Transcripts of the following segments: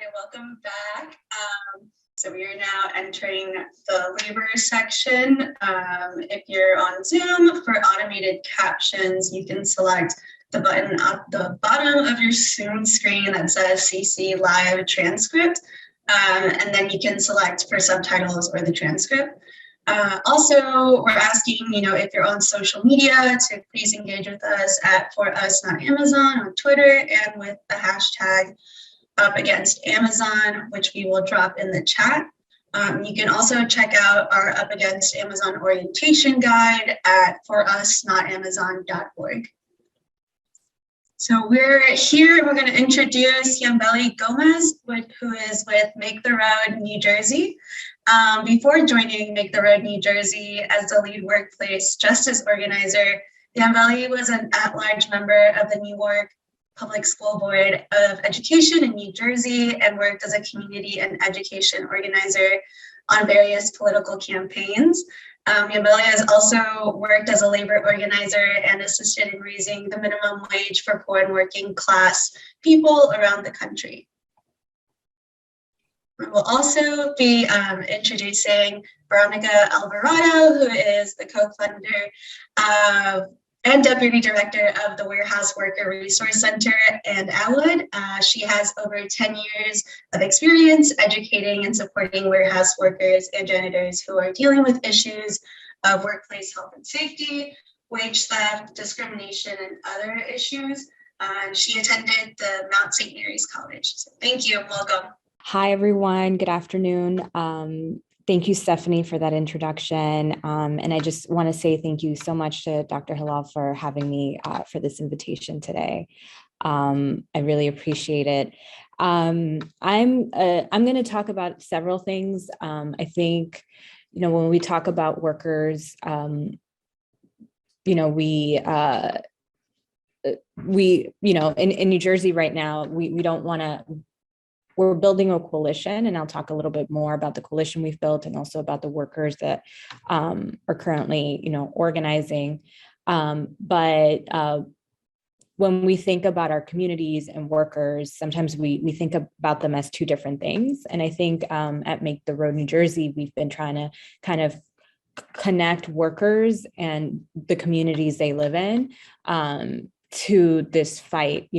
Okay, welcome back. So we are now entering the labor section. If you're on Zoom, for automated captions, you can select the button at the bottom of your Zoom screen that says CC Live Transcript, and then you can select for subtitles or the transcript. Also, we're asking, if you're on social media to please engage with us at For Us Not Amazon on Twitter and with the hashtag Up Against Amazon, which we will drop in the chat. You can also check out our Up Against Amazon orientation guide at forusnotamazon.org. So we're here, we're going to introduce Yambeli Gomez, who is with Make the Road New Jersey. Before joining Make the Road New Jersey as the lead workplace justice organizer, Yambeli was an at-large member of the Newark Public School Board of Education in New Jersey and worked as a community and education organizer on various political campaigns. Yambeli has also worked as a labor organizer and assisted in raising the minimum wage for poor and working class people around the country. We'll also be introducing Veronica Alvarado, who is the co-founder and Deputy Director of the Warehouse Worker Resource Center and Alwood. She has over 10 years of experience educating and supporting warehouse workers and janitors who are dealing with issues of workplace health and safety, wage theft, discrimination, and other issues. She attended the Mount St. Mary's College. So thank you and welcome. Hi, everyone. Good afternoon. Thank you, Stephanie, for that introduction. And I just want to say thank you so much to Dr. Hilal for having me for this invitation today. I really appreciate it. I'm going to talk about several things. I think, when we talk about workers, in New Jersey right now, we don't want to. We're building a coalition, and I'll talk a little bit more about the coalition we've built and also about the workers that are currently, organizing. But when we think about our communities and workers, sometimes we think about them as two different things. And I think at Make the Road New Jersey, we've been trying to kind of connect workers and the communities they live in to this fight,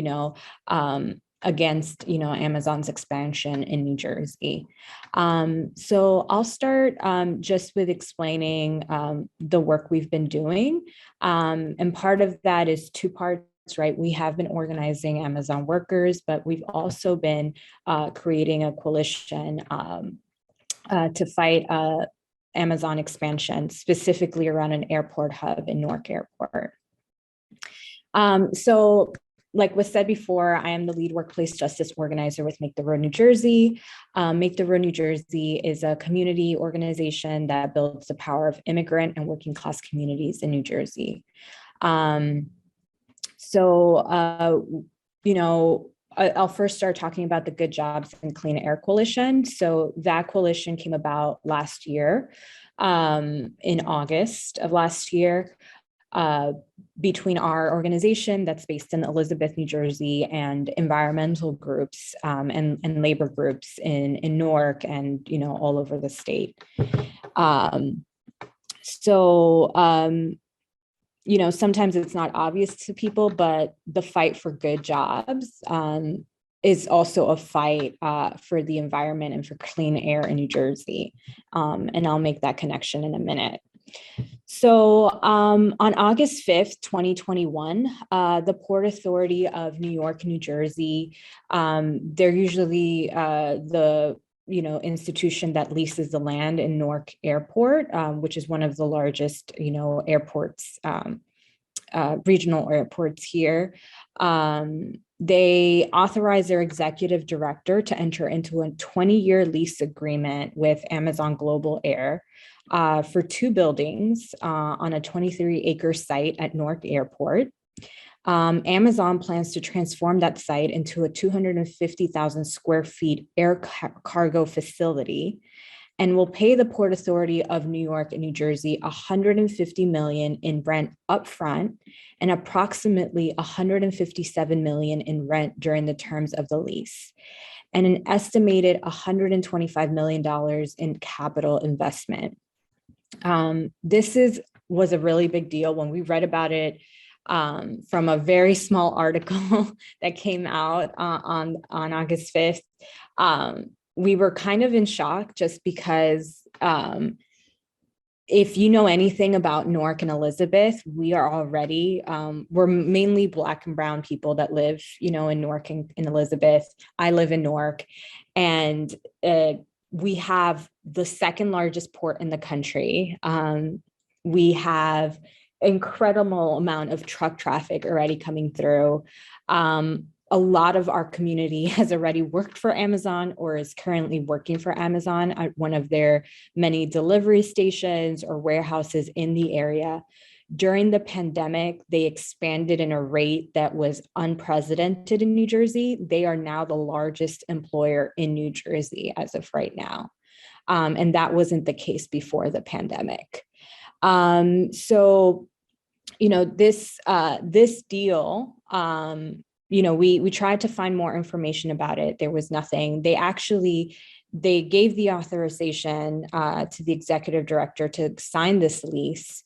against, Amazon's expansion in New Jersey. So I'll start just with explaining the work we've been doing. And part of that is two parts, right? We have been organizing Amazon workers, but we've also been creating a coalition to fight Amazon expansion, specifically around an airport hub in Newark Airport. So like was said before, I am the lead workplace justice organizer with Make the Road New Jersey. Make the Road New Jersey is a community organization that builds the power of immigrant and working class communities in New Jersey. I'll first start talking about the Good Jobs and Clean Air Coalition. So that coalition came about last year, in August of last year. Between our organization that's based in Elizabeth, New Jersey, and environmental groups and labor groups in Newark and all over the state. Sometimes it's not obvious to people, but the fight for good jobs is also a fight for the environment and for clean air in New Jersey. And I'll make that connection in a minute. So on August 5th, 2021, the Port Authority of New York, New Jersey, they're usually the institution that leases the land in Newark Airport, which is one of the largest, airports, regional airports here. They authorized their executive director to enter into a 20-year lease agreement with Amazon Global Air for two buildings on a 23-acre site at Newark Airport. Amazon plans to transform that site into a 250,000 square feet air cargo facility. and will pay the Port Authority of New York and New Jersey $150 million in rent upfront and approximately $157 million in rent during the terms of the lease, and an estimated $125 million in capital investment. This was a really big deal when we read about it from a very small article that came out on August 5th. We were kind of in shock just because if you know anything about Newark and Elizabeth, we are already, we're mainly Black and brown people that live, in Newark and in Elizabeth. I live in Newark, and we have the second largest port in the country. We have incredible amount of truck traffic already coming through. A lot of our community has already worked for Amazon or is currently working for Amazon at one of their many delivery stations or warehouses in the area. During the pandemic, they expanded in a rate that was unprecedented in New Jersey. They are now the largest employer in New Jersey as of right now. And that wasn't the case before the pandemic. So, this deal, we tried to find more information about it. There was nothing. They gave the authorization to the executive director to sign this lease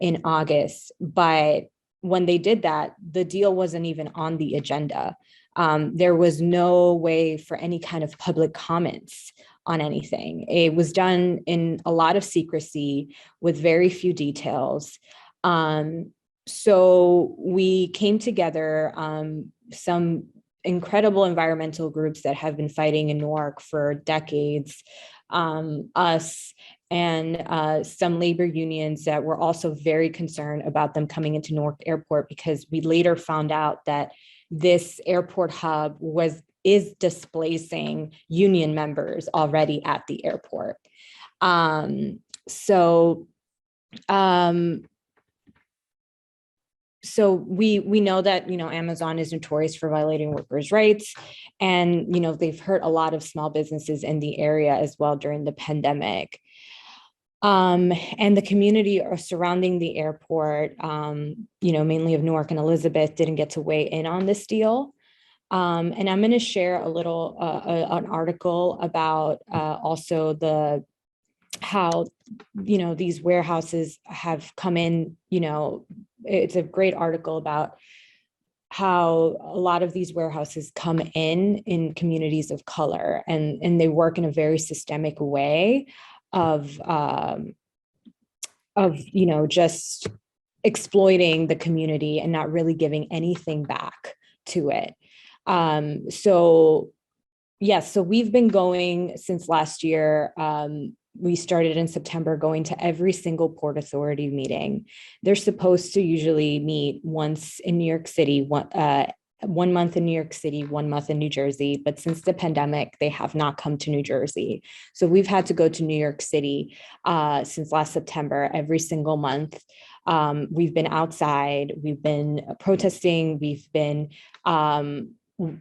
in August. But when they did that, the deal wasn't even on the agenda. There was no way for any kind of public comments on anything. It was done in a lot of secrecy with very few details. So we came together, some incredible environmental groups that have been fighting in Newark for decades, us and some labor unions that were also very concerned about them coming into Newark Airport, because we later found out that this airport hub is displacing union members already at the airport. So we know that, Amazon is notorious for violating workers' rights, and, they've hurt a lot of small businesses in the area as well during the pandemic. And the community surrounding the airport, mainly of Newark and Elizabeth, didn't get to weigh in on this deal. And I'm going to share a little, an article about also how, these warehouses have come in. It's a great article about how a lot of these warehouses come in communities of color, and they work in a very systemic way of just exploiting the community and not really giving anything back to it. So we've been going since last year. We started in September, going to every single Port Authority meeting. They're supposed to usually meet once in New York City, 1 month in New York City, 1 month in New Jersey. But since the pandemic, they have not come to New Jersey. So we've had to go to New York City since last September, every single month. We've been outside, we've been protesting,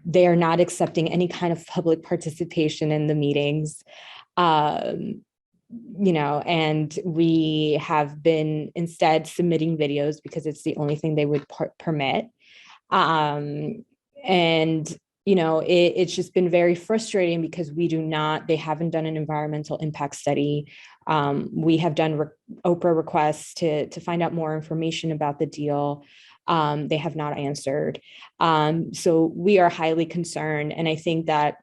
they are not accepting any kind of public participation in the meetings. And we have been instead submitting videos because it's the only thing they would permit. It's just been very frustrating because they haven't done an environmental impact study. We have done Oprah requests to find out more information about the deal. They have not answered. So we are highly concerned. And I think that,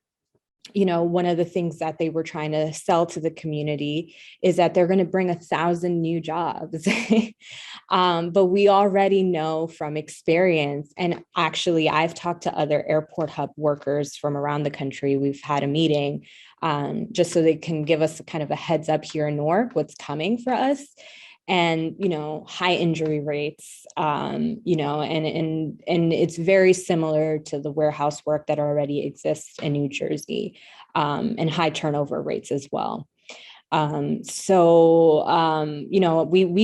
one of the things that they were trying to sell to the community is that they're going to bring 1,000 new jobs. But we already know from experience, and actually I've talked to other airport hub workers from around the country. We've had a meeting just so they can give us kind of a heads up here in Newark, what's coming for us. And, high injury rates, and it's very similar to the warehouse work that already exists in New Jersey, and high turnover rates as well. We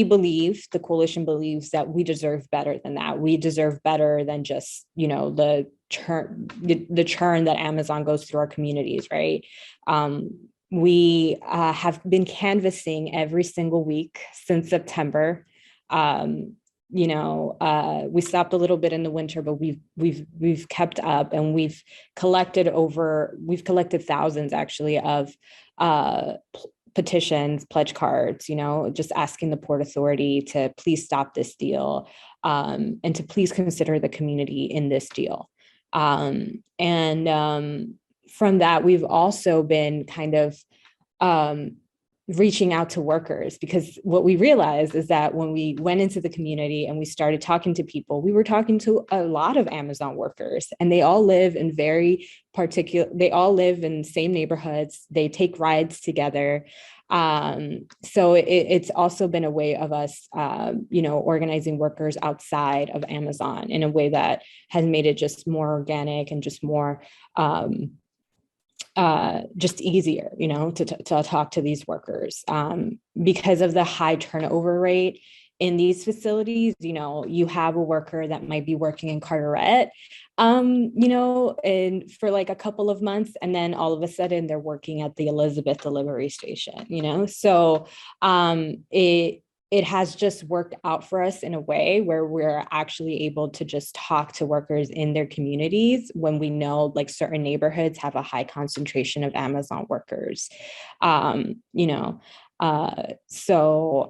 believe, the coalition believes that we deserve better than that. We deserve better than just, the churn that Amazon goes through our communities, right? We have been canvassing every single week since September. We stopped a little bit in the winter, but we've kept up, and we've collected thousands actually of petitions, pledge cards, just asking the Port Authority to please stop this deal, and to please consider the community in this deal. From that, we've also been kind of reaching out to workers, because what we realized is that when we went into the community and we started talking to people, we were talking to a lot of Amazon workers, and they all live in the same neighborhoods. They take rides together. So it's also been a way of us, organizing workers outside of Amazon in a way that has made it just more organic and just more, just easier, to talk to these workers, because of the high turnover rate in these facilities. You have a worker that might be working in Carteret, and for like a couple of months, and then all of a sudden they're working at the Elizabeth delivery station. So it has just worked out for us in a way where we're actually able to just talk to workers in their communities when we know like certain neighborhoods have a high concentration of Amazon workers. So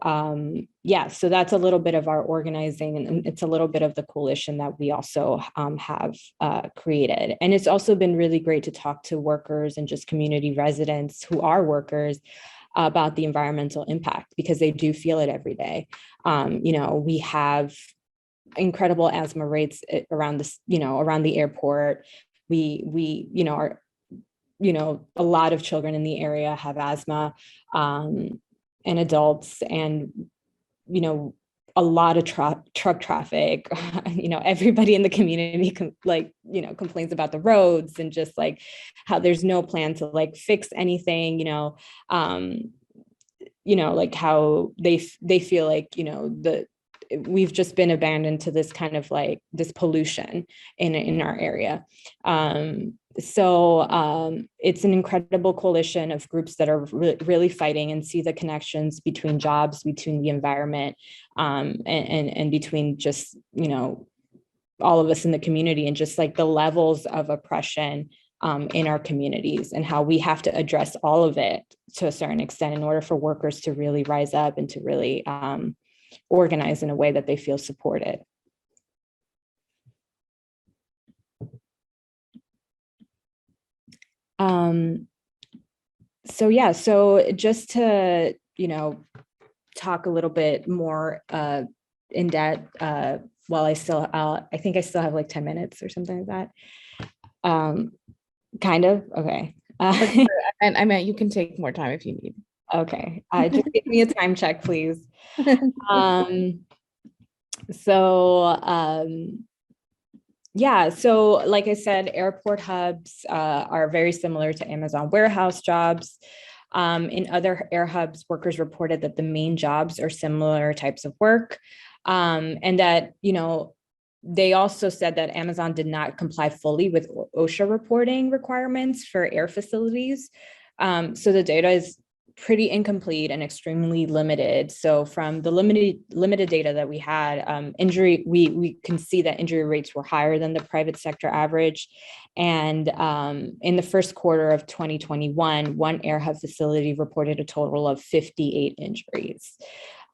that's a little bit of our organizing, and it's a little bit of the coalition that we also have created. And it's also been really great to talk to workers and just community residents who are workers about the environmental impact, because they do feel it every day. We have incredible asthma rates around this, around the airport. A lot of children in the area have asthma, and adults, and, a lot of truck traffic. Everybody in the community complains about the roads, and just like how there's no plan to like fix anything, like how they feel like, we've just been abandoned to this kind of like this pollution in our area. It's an incredible coalition of groups that are really fighting and see the connections between jobs, between the environment, and between just, all of us in the community, and just like the levels of oppression in our communities, and how we have to address all of it to a certain extent in order for workers to really rise up and to really organize in a way that they feel supported. So just to, talk a little bit more in depth, while I think I still have like 10 minutes or something like that. Kind of, okay. And I meant you can take more time if you need. Okay, just give me a time check, please. So like I said, airport hubs are very similar to Amazon warehouse jobs. In other air hubs, workers reported that the main jobs are similar types of work, and that, they also said that Amazon did not comply fully with OSHA reporting requirements for air facilities. So the data is pretty incomplete and extremely limited. So from the limited data that we had, we can see that injury rates were higher than the private sector average. And in the first quarter of 2021, one air hub facility reported a total of 58 injuries.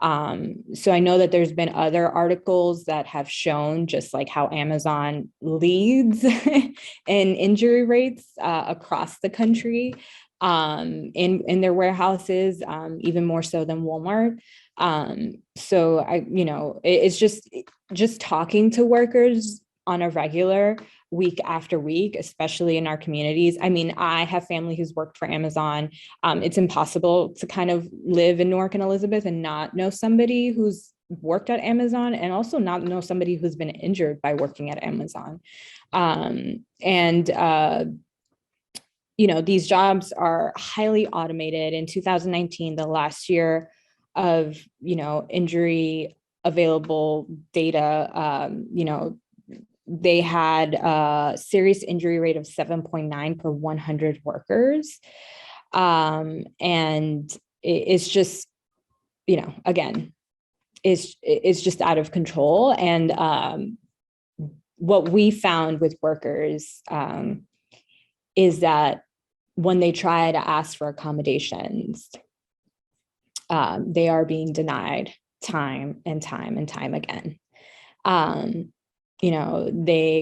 So I know that there's been other articles that have shown just like how Amazon leads in injury rates across the country, in their warehouses, even more so than Walmart. So it's just talking to workers on a regular, week after week, especially in our communities. I mean, I have family who's worked for Amazon. It's impossible to kind of live in Newark and Elizabeth and not know somebody who's worked at Amazon, and also not know somebody who's been injured by working at Amazon. These jobs are highly automated. In 2019, the last year of, injury available data, they had a serious injury rate of 7.9 per 100 workers. And it's just, again, it's just out of control. And what we found with workers is that when they try to ask for accommodations, they are being denied time and time and time again. They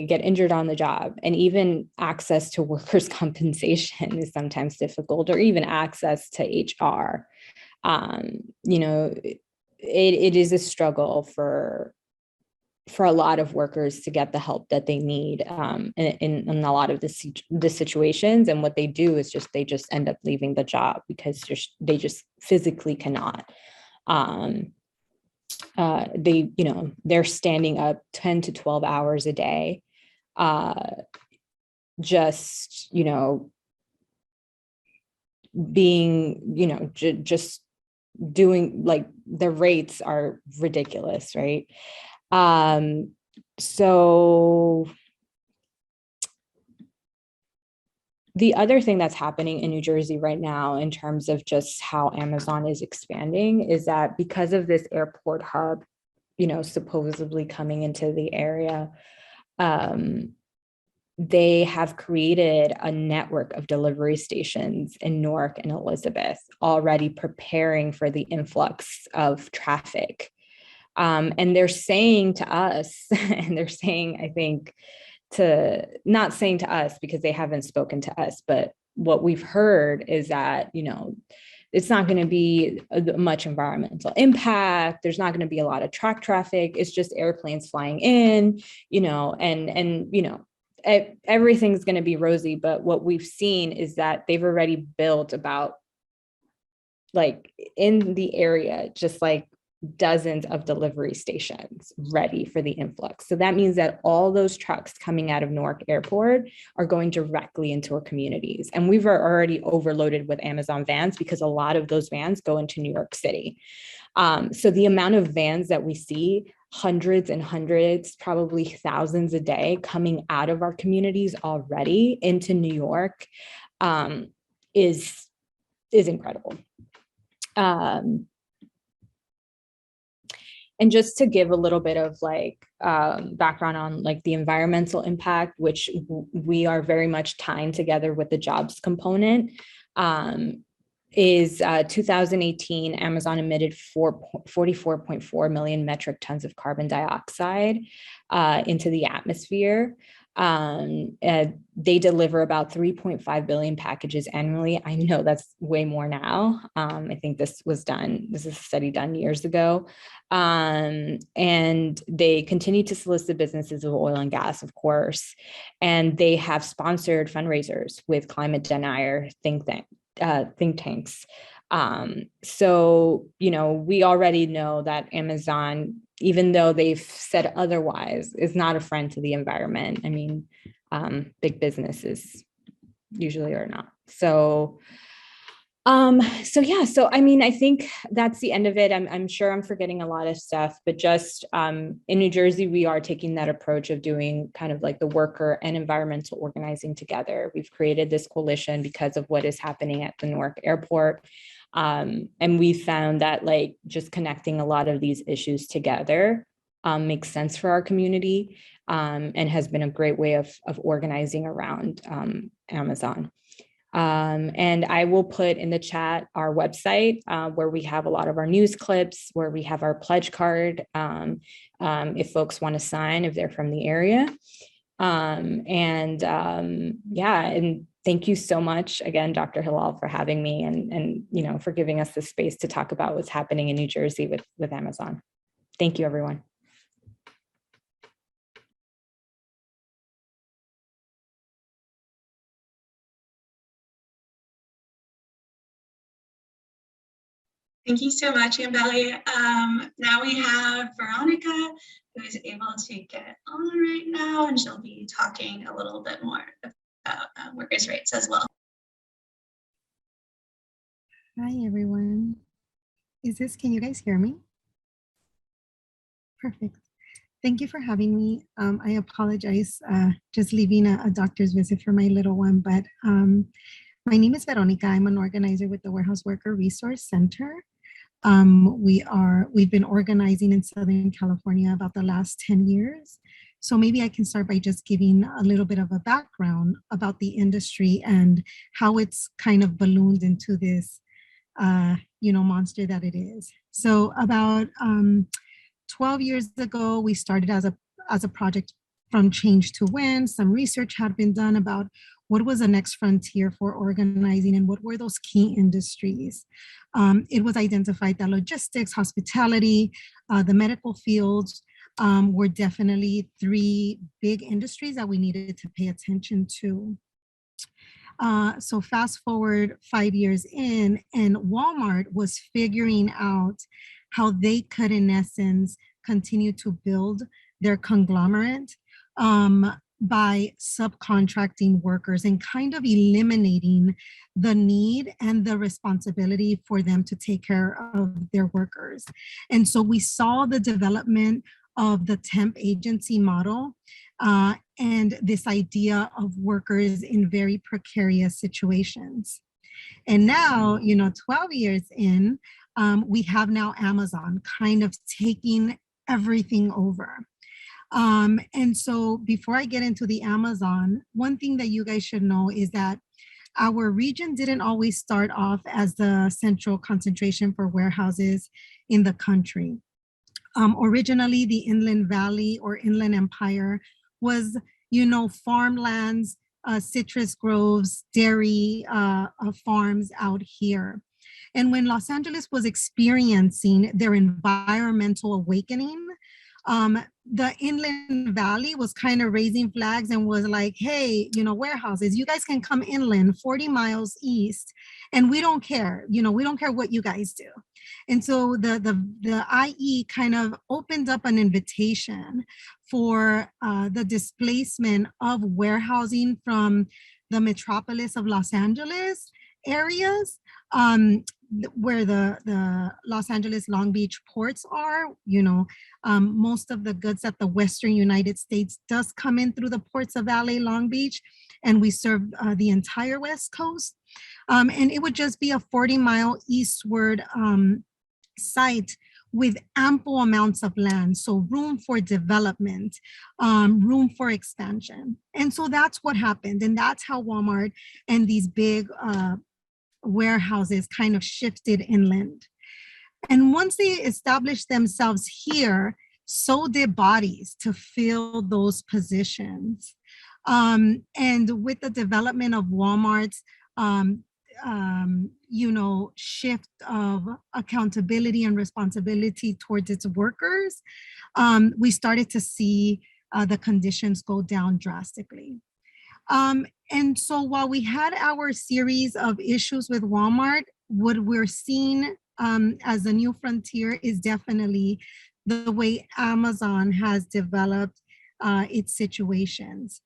get injured on the job, and even access to workers' compensation is sometimes difficult, or even access to HR. It is a struggle for a lot of workers to get the help that they need in a lot of the situations. And what they do is they just end up leaving the job because they just physically cannot. They're standing up 10 to 12 hours a day, being, just doing, like, the rates are ridiculous, right? So the other thing that's happening in New Jersey right now in terms of just how Amazon is expanding is that because of this airport hub, supposedly coming into the area, they have created a network of delivery stations in Newark and Elizabeth, already preparing for the influx of traffic. And they're saying to us, and they're saying, I think, not saying to us because they haven't spoken to us, but what we've heard is that, it's not going to be much environmental impact. There's not going to be a lot of truck traffic. It's just airplanes flying in, everything's going to be rosy. But what we've seen is that they've already built about, like, in the area, just like dozens of delivery stations ready for the influx. So that means that all those trucks coming out of Newark Airport are going directly into our communities. And we've already overloaded with Amazon vans because a lot of those vans go into New York City. So the amount of vans that we see, hundreds and hundreds, probably thousands a day coming out of our communities already into New York, is incredible. And just to give a little bit of background on the environmental impact, which we are very much tying together with the jobs component, is 2018, Amazon emitted 44.4 million metric tons of carbon dioxide into the atmosphere. They deliver about 3.5 billion packages annually. I know that's way more now. I think this is a study done years ago. And they continue to solicit businesses of oil and gas, of course. And they have sponsored fundraisers with climate denier think tanks. So, we already know that Amazon, even though they've said otherwise, is not a friend to the environment. I mean, big businesses usually are not. So I mean, I think that's the end of it. I'm sure I'm forgetting a lot of stuff, but just in New Jersey, we are taking that approach of doing kind of like the worker and environmental organizing together. We've created this coalition because of what is happening at the Newark Airport. And we found that just connecting a lot of these issues together makes sense for our community, and has been a great way of organizing around Amazon. And I will put in the chat our website, where we have a lot of our news clips, where we have our pledge card, if folks want to sign, if they're from the area. And thank you so much again, Dr. Hilal, for having me and for giving us the space to talk about what's happening in New Jersey with Amazon. Thank you, everyone. Thank you so much, Ambelli. Now we have Veronica, who is able to get on right now, and she'll be talking a little bit more about workers' rights as well. Hi, everyone. Can you guys hear me? Perfect. Thank you for having me. I apologize, just leaving a doctor's visit for my little one, but my My name is Veronica. I'm an organizer with the Warehouse Worker Resource Center. We've been organizing in Southern California about the last 10 years. So maybe I can start by just giving a little bit of a background about the industry and how it's kind of ballooned into this, monster that it is. So about 12 years ago, we started as a project from Change to Win. Some research had been done about what was the next frontier for organizing and what were those key industries. It was identified that logistics, hospitality, the medical fields were definitely three big industries that we needed to pay attention to. So fast forward 5 years in, and Walmart was figuring out how they could, in essence, continue to build their conglomerate by subcontracting workers and kind of eliminating the need and the responsibility for them to take care of their workers. And so we saw the development of the temp agency model and this idea of workers in very precarious situations. And now, 12 years in, we have now Amazon kind of taking everything over. And so before I get into the Amazon, one thing that you guys should know is that our region didn't always start off as the central concentration for warehouses in the country. Originally, the Inland Valley or Inland Empire was, farmlands, citrus groves, dairy farms out here. And when Los Angeles was experiencing their environmental awakening, the Inland Valley was kind of raising flags and was like, hey, warehouses, you guys can come inland 40 miles east and we don't care, we don't care what you guys do. And so the IE kind of opened up an invitation for the displacement of warehousing from the metropolis of Los Angeles areas, where the Los Angeles Long Beach ports are. Most of the goods at the Western United States does come in through the ports of LA Long Beach, and we serve the entire West Coast. And it would just be a 40-mile eastward site with ample amounts of land, so room for development, room for expansion. And so that's what happened, and that's how Walmart and these big warehouses kind of shifted inland. And once they established themselves here, so did bodies to fill those positions. And with the development of Walmart's shift of accountability and responsibility towards its workers, we started to see the conditions go down drastically. And so while we had our series of issues with Walmart, what we're seeing as a new frontier is definitely the way Amazon has developed its situations.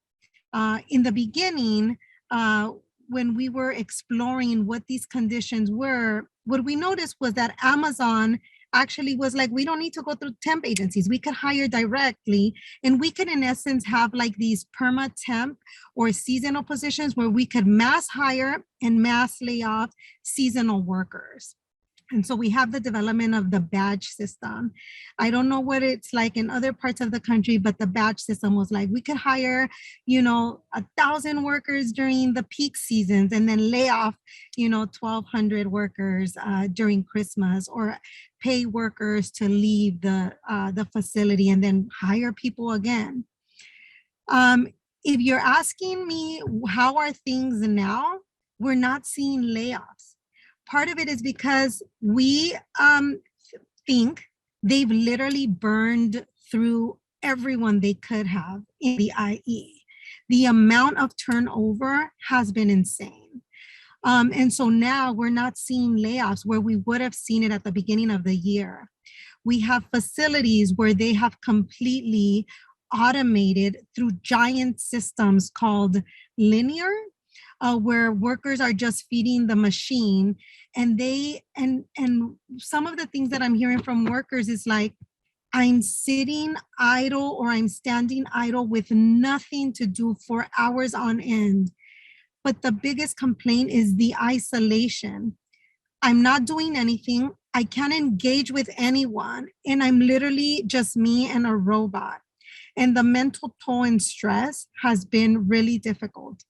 In the beginning, when we were exploring what these conditions were, what we noticed was that Amazon actually was like, we don't need to go through temp agencies. We could hire directly, and we could, in essence, have like these perma temp or seasonal positions where we could mass hire and mass lay off seasonal workers. And so we have the development of the badge system. I don't know what it's like in other parts of the country, but the badge system was like, we could hire, 1,000 workers during the peak seasons and then lay off, 1,200 workers during Christmas, or pay workers to leave the facility and then hire people again. If you're asking me, how are things now? We're not seeing layoffs. Part of it is because we think they've literally burned through everyone they could have in the IE. The amount of turnover has been insane. And so now we're not seeing layoffs where we would have seen it at the beginning of the year. We have facilities where they have completely automated through giant systems called linear, where workers are just feeding the machine, and some of the things that I'm hearing from workers is like, I'm sitting idle or I'm standing idle with nothing to do for hours on end, but the biggest complaint is the isolation. I'm not doing anything. I can't engage with anyone. And I'm literally just me and a robot. And the mental toll and stress has been really difficult.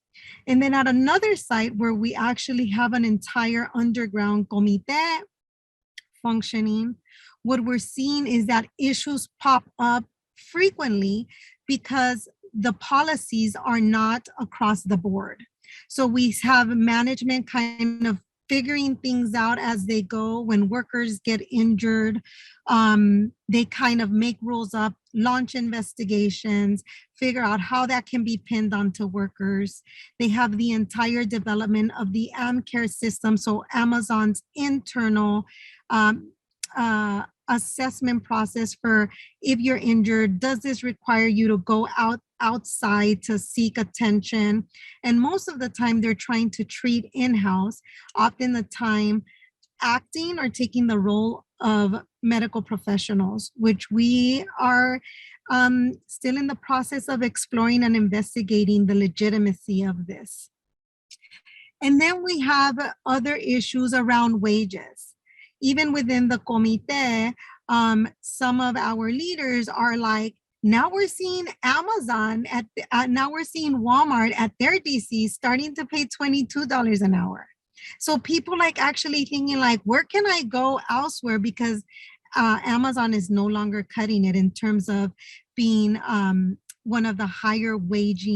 And then at another site where we actually have an entire underground comité functioning, what we're seeing is that issues pop up frequently because the policies are not across the board. So we have management kind of figuring things out as they go. When workers get injured, they kind of make rules up, launch investigations, figure out how that can be pinned onto workers. They have the entire development of the AmCare system, so Amazon's internal assessment process for if you're injured, does this require you to go outside to seek attention? And most of the time they're trying to treat in-house, often the time acting or taking the role of medical professionals, which we are still in the process of exploring and investigating the legitimacy of this. And then we have other issues around wages. Even within the comité, some of our leaders are like, now we're seeing Amazon now we're seeing Walmart at their DC starting to pay $22 an hour. So people like actually thinking like, where can I go elsewhere? Because Amazon is no longer cutting it in terms of being one of the higher wage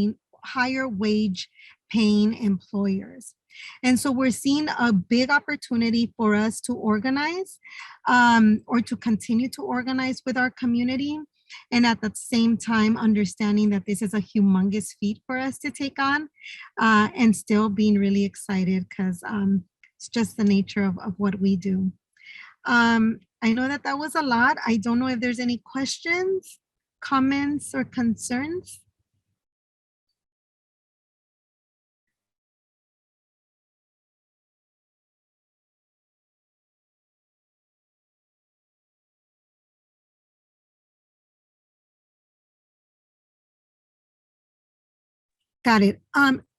paying employers. And so we're seeing a big opportunity for us to organize or to continue to organize with our community. And at the same time, understanding that this is a humongous feat for us to take on and still being really excited because it's just the nature of what we do. I know that was a lot. I don't know if there's any questions, comments, or concerns. Got it.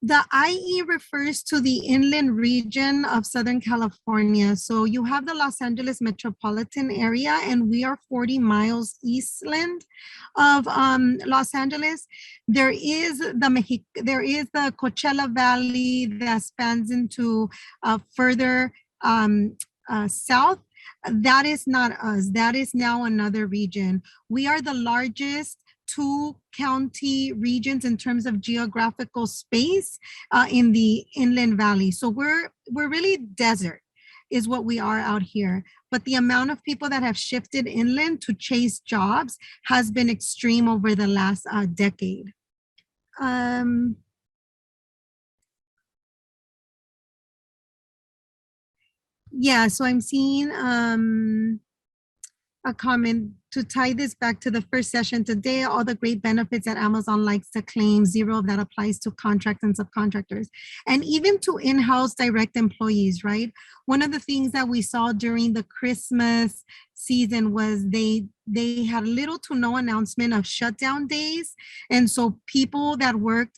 The IE refers to the inland region of Southern California. So you have the Los Angeles metropolitan area, and we are 40 miles eastland of Los Angeles. There is the Coachella Valley that spans into further south. That is not us. That is now another region. We are the largest 2 county regions in terms of geographical space in the Inland Valley. So we're really desert is what we are out here. But the amount of people that have shifted inland to chase jobs has been extreme over the last decade. Yeah, so I'm seeing a comment to tie this back to the first session today, all the great benefits that Amazon likes to claim, zero of that applies to contract and subcontractors, and even to in-house direct employees, right? One of the things that we saw during the Christmas season was they had little to no announcement of shutdown days. And so people that worked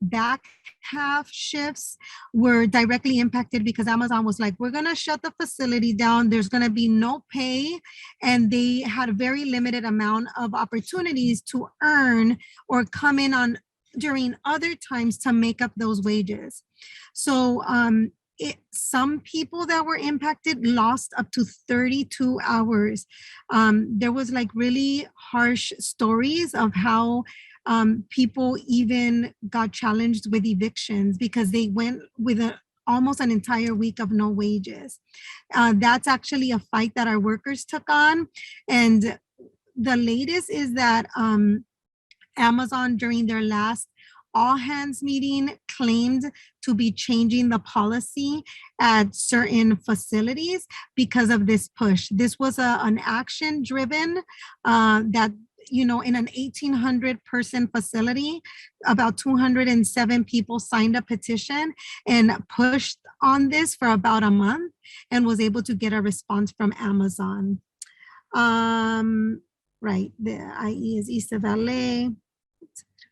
back half shifts were directly impacted because Amazon was like, we're going to shut the facility down. There's going to be no pay. And they had a very limited amount of opportunities to earn or come in on during other times to make up those wages. So some people that were impacted lost up to 32 hours. There was like really harsh stories of how people even got challenged with evictions because they went with almost an entire week of no wages. That's actually a fight that our workers took on. And the latest is that Amazon during their last all hands meeting claimed to be changing the policy at certain facilities because of this push. This was an action driven that, you know, in an 1,800 person facility, about 207 people signed a petition and pushed on this for about a month and was able to get a response from Amazon. Right, the IE is east of LA.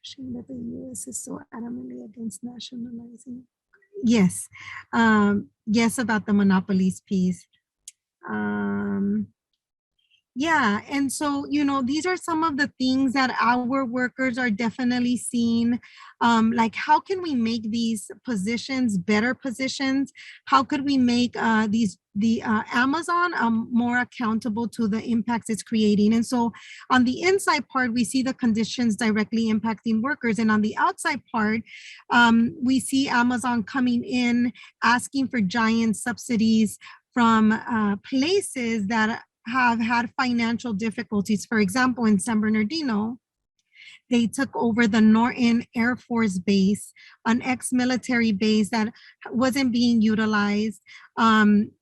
Shame that the U.S. is so adamantly against nationalizing. Yes. Yes, about the monopolies piece. Um, yeah, and so, these are some of the things that our workers are definitely seeing. Like, how can we make these positions better positions? How could we make the Amazon more accountable to the impacts it's creating? And so on the inside part, we see the conditions directly impacting workers. And on the outside part, we see Amazon coming in, asking for giant subsidies from places that have had financial difficulties. For example, in San Bernardino, they took over the Norton Air Force Base, an ex-military base that wasn't being utilized.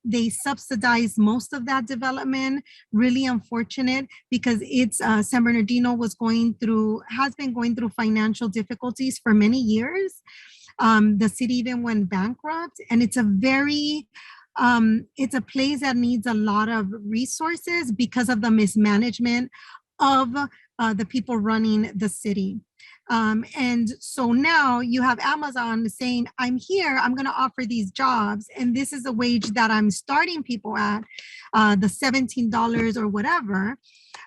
They subsidized most of that development. Really unfortunate, because it's San Bernardino has been going through financial difficulties for many years. The city even went bankrupt, and it's a place that needs a lot of resources because of the mismanagement of the people running the city. And so now you have Amazon saying, I'm here, I'm going to offer these jobs, and this is the wage that I'm starting people at, the $17 or whatever.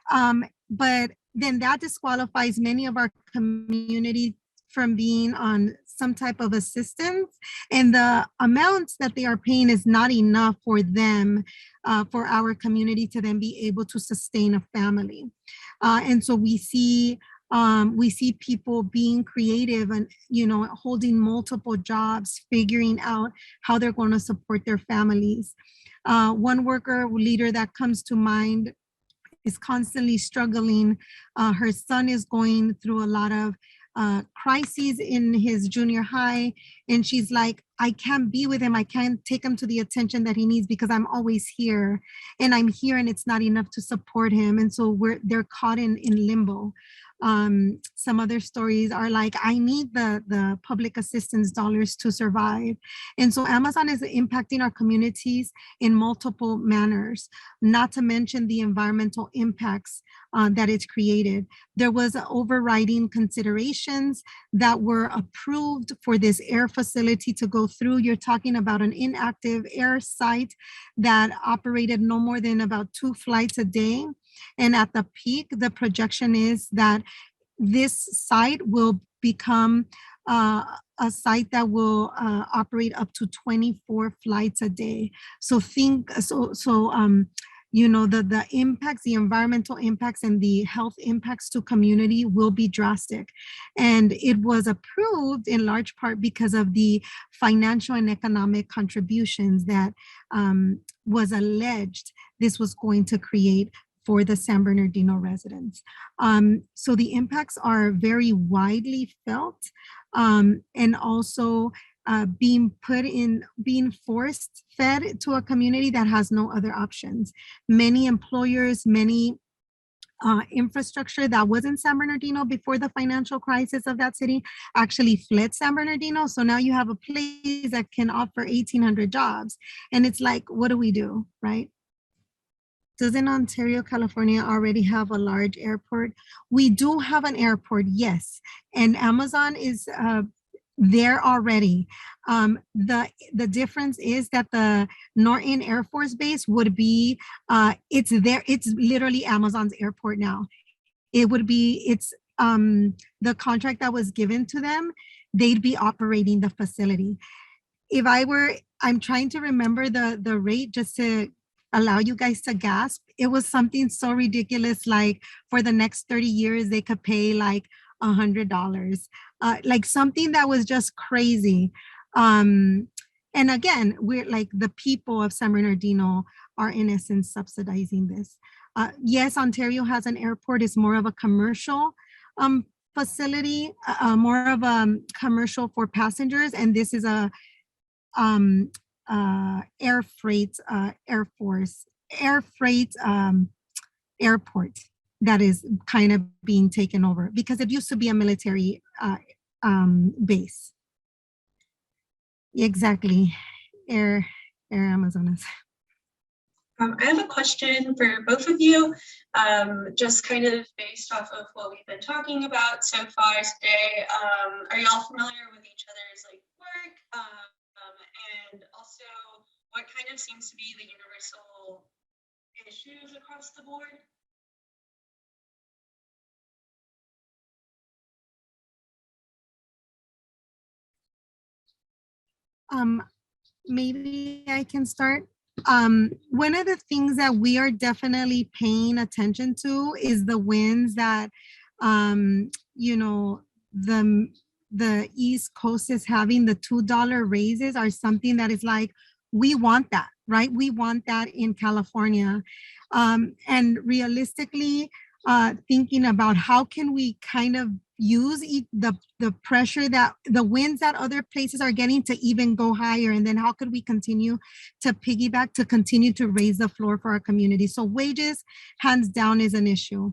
But then that disqualifies many of our community from being on some type of assistance, and the amounts that they are paying is not enough for them, for our community to then be able to sustain a family. And so we see people being creative and, holding multiple jobs, figuring out how they're going to support their families. One worker leader that comes to mind is constantly struggling. Her son is going through a lot of crises in his junior high, and she's like, I can't be with him, I can't take him to the attention that he needs because I'm always here, and I'm here and it's not enough to support him. And so they're caught in limbo. Some other stories are like, I need the public assistance dollars to survive. And so Amazon is impacting our communities in multiple manners, not to mention the environmental impacts that it's created. There was overriding considerations that were approved for this air facility to go through. You're talking about an inactive air site that operated no more than about 2 flights a day. And at the peak, the projection is that this site will become a site that will operate up to 24 flights a day. So the impacts, the environmental impacts and the health impacts to community will be drastic. And it was approved in large part because of the financial and economic contributions that was alleged this was going to create for the San Bernardino residents. So the impacts are very widely felt, and also being forced fed to a community that has no other options. Many employers, many infrastructure that was in San Bernardino before the financial crisis of that city actually fled San Bernardino. So now you have a place that can offer 1,800 jobs. And it's like, what do we do, right? Doesn't Ontario, California already have a large airport? We do have an airport, yes. And Amazon is there already. The difference is that the Norton Air Force Base would be, it's literally Amazon's airport now. It's the contract that was given to them, they'd be operating the facility. I'm trying to remember the rate just to allow you guys to gasp. It was something so ridiculous, like for the next 30 years, they could pay like $100, like something that was just crazy. And again, we're like, the people of San Bernardino are in essence subsidizing this. Yes, Ontario has an airport. It's more of a commercial facility, more of a commercial for passengers. And this is a air freight airport that is kind of being taken over because it used to be a military base. Exactly, Air Amazonas. I have a question for both of you, just kind of based off of what we've been talking about so far today. Are y'all familiar with each other's like work? And also, what kind of seems to be the universal issues across the board? Um, Maybe I can start. One of the things that we are definitely paying attention to is the wins that, you know, the East Coast is having. The $2 raises are something that is like, we want that, right? We want that in California. And realistically, thinking about how can we kind of use the pressure that the wins that other places are getting to even go higher, and then how could we continue to piggyback to continue to raise the floor for our community. So wages hands down is an issue.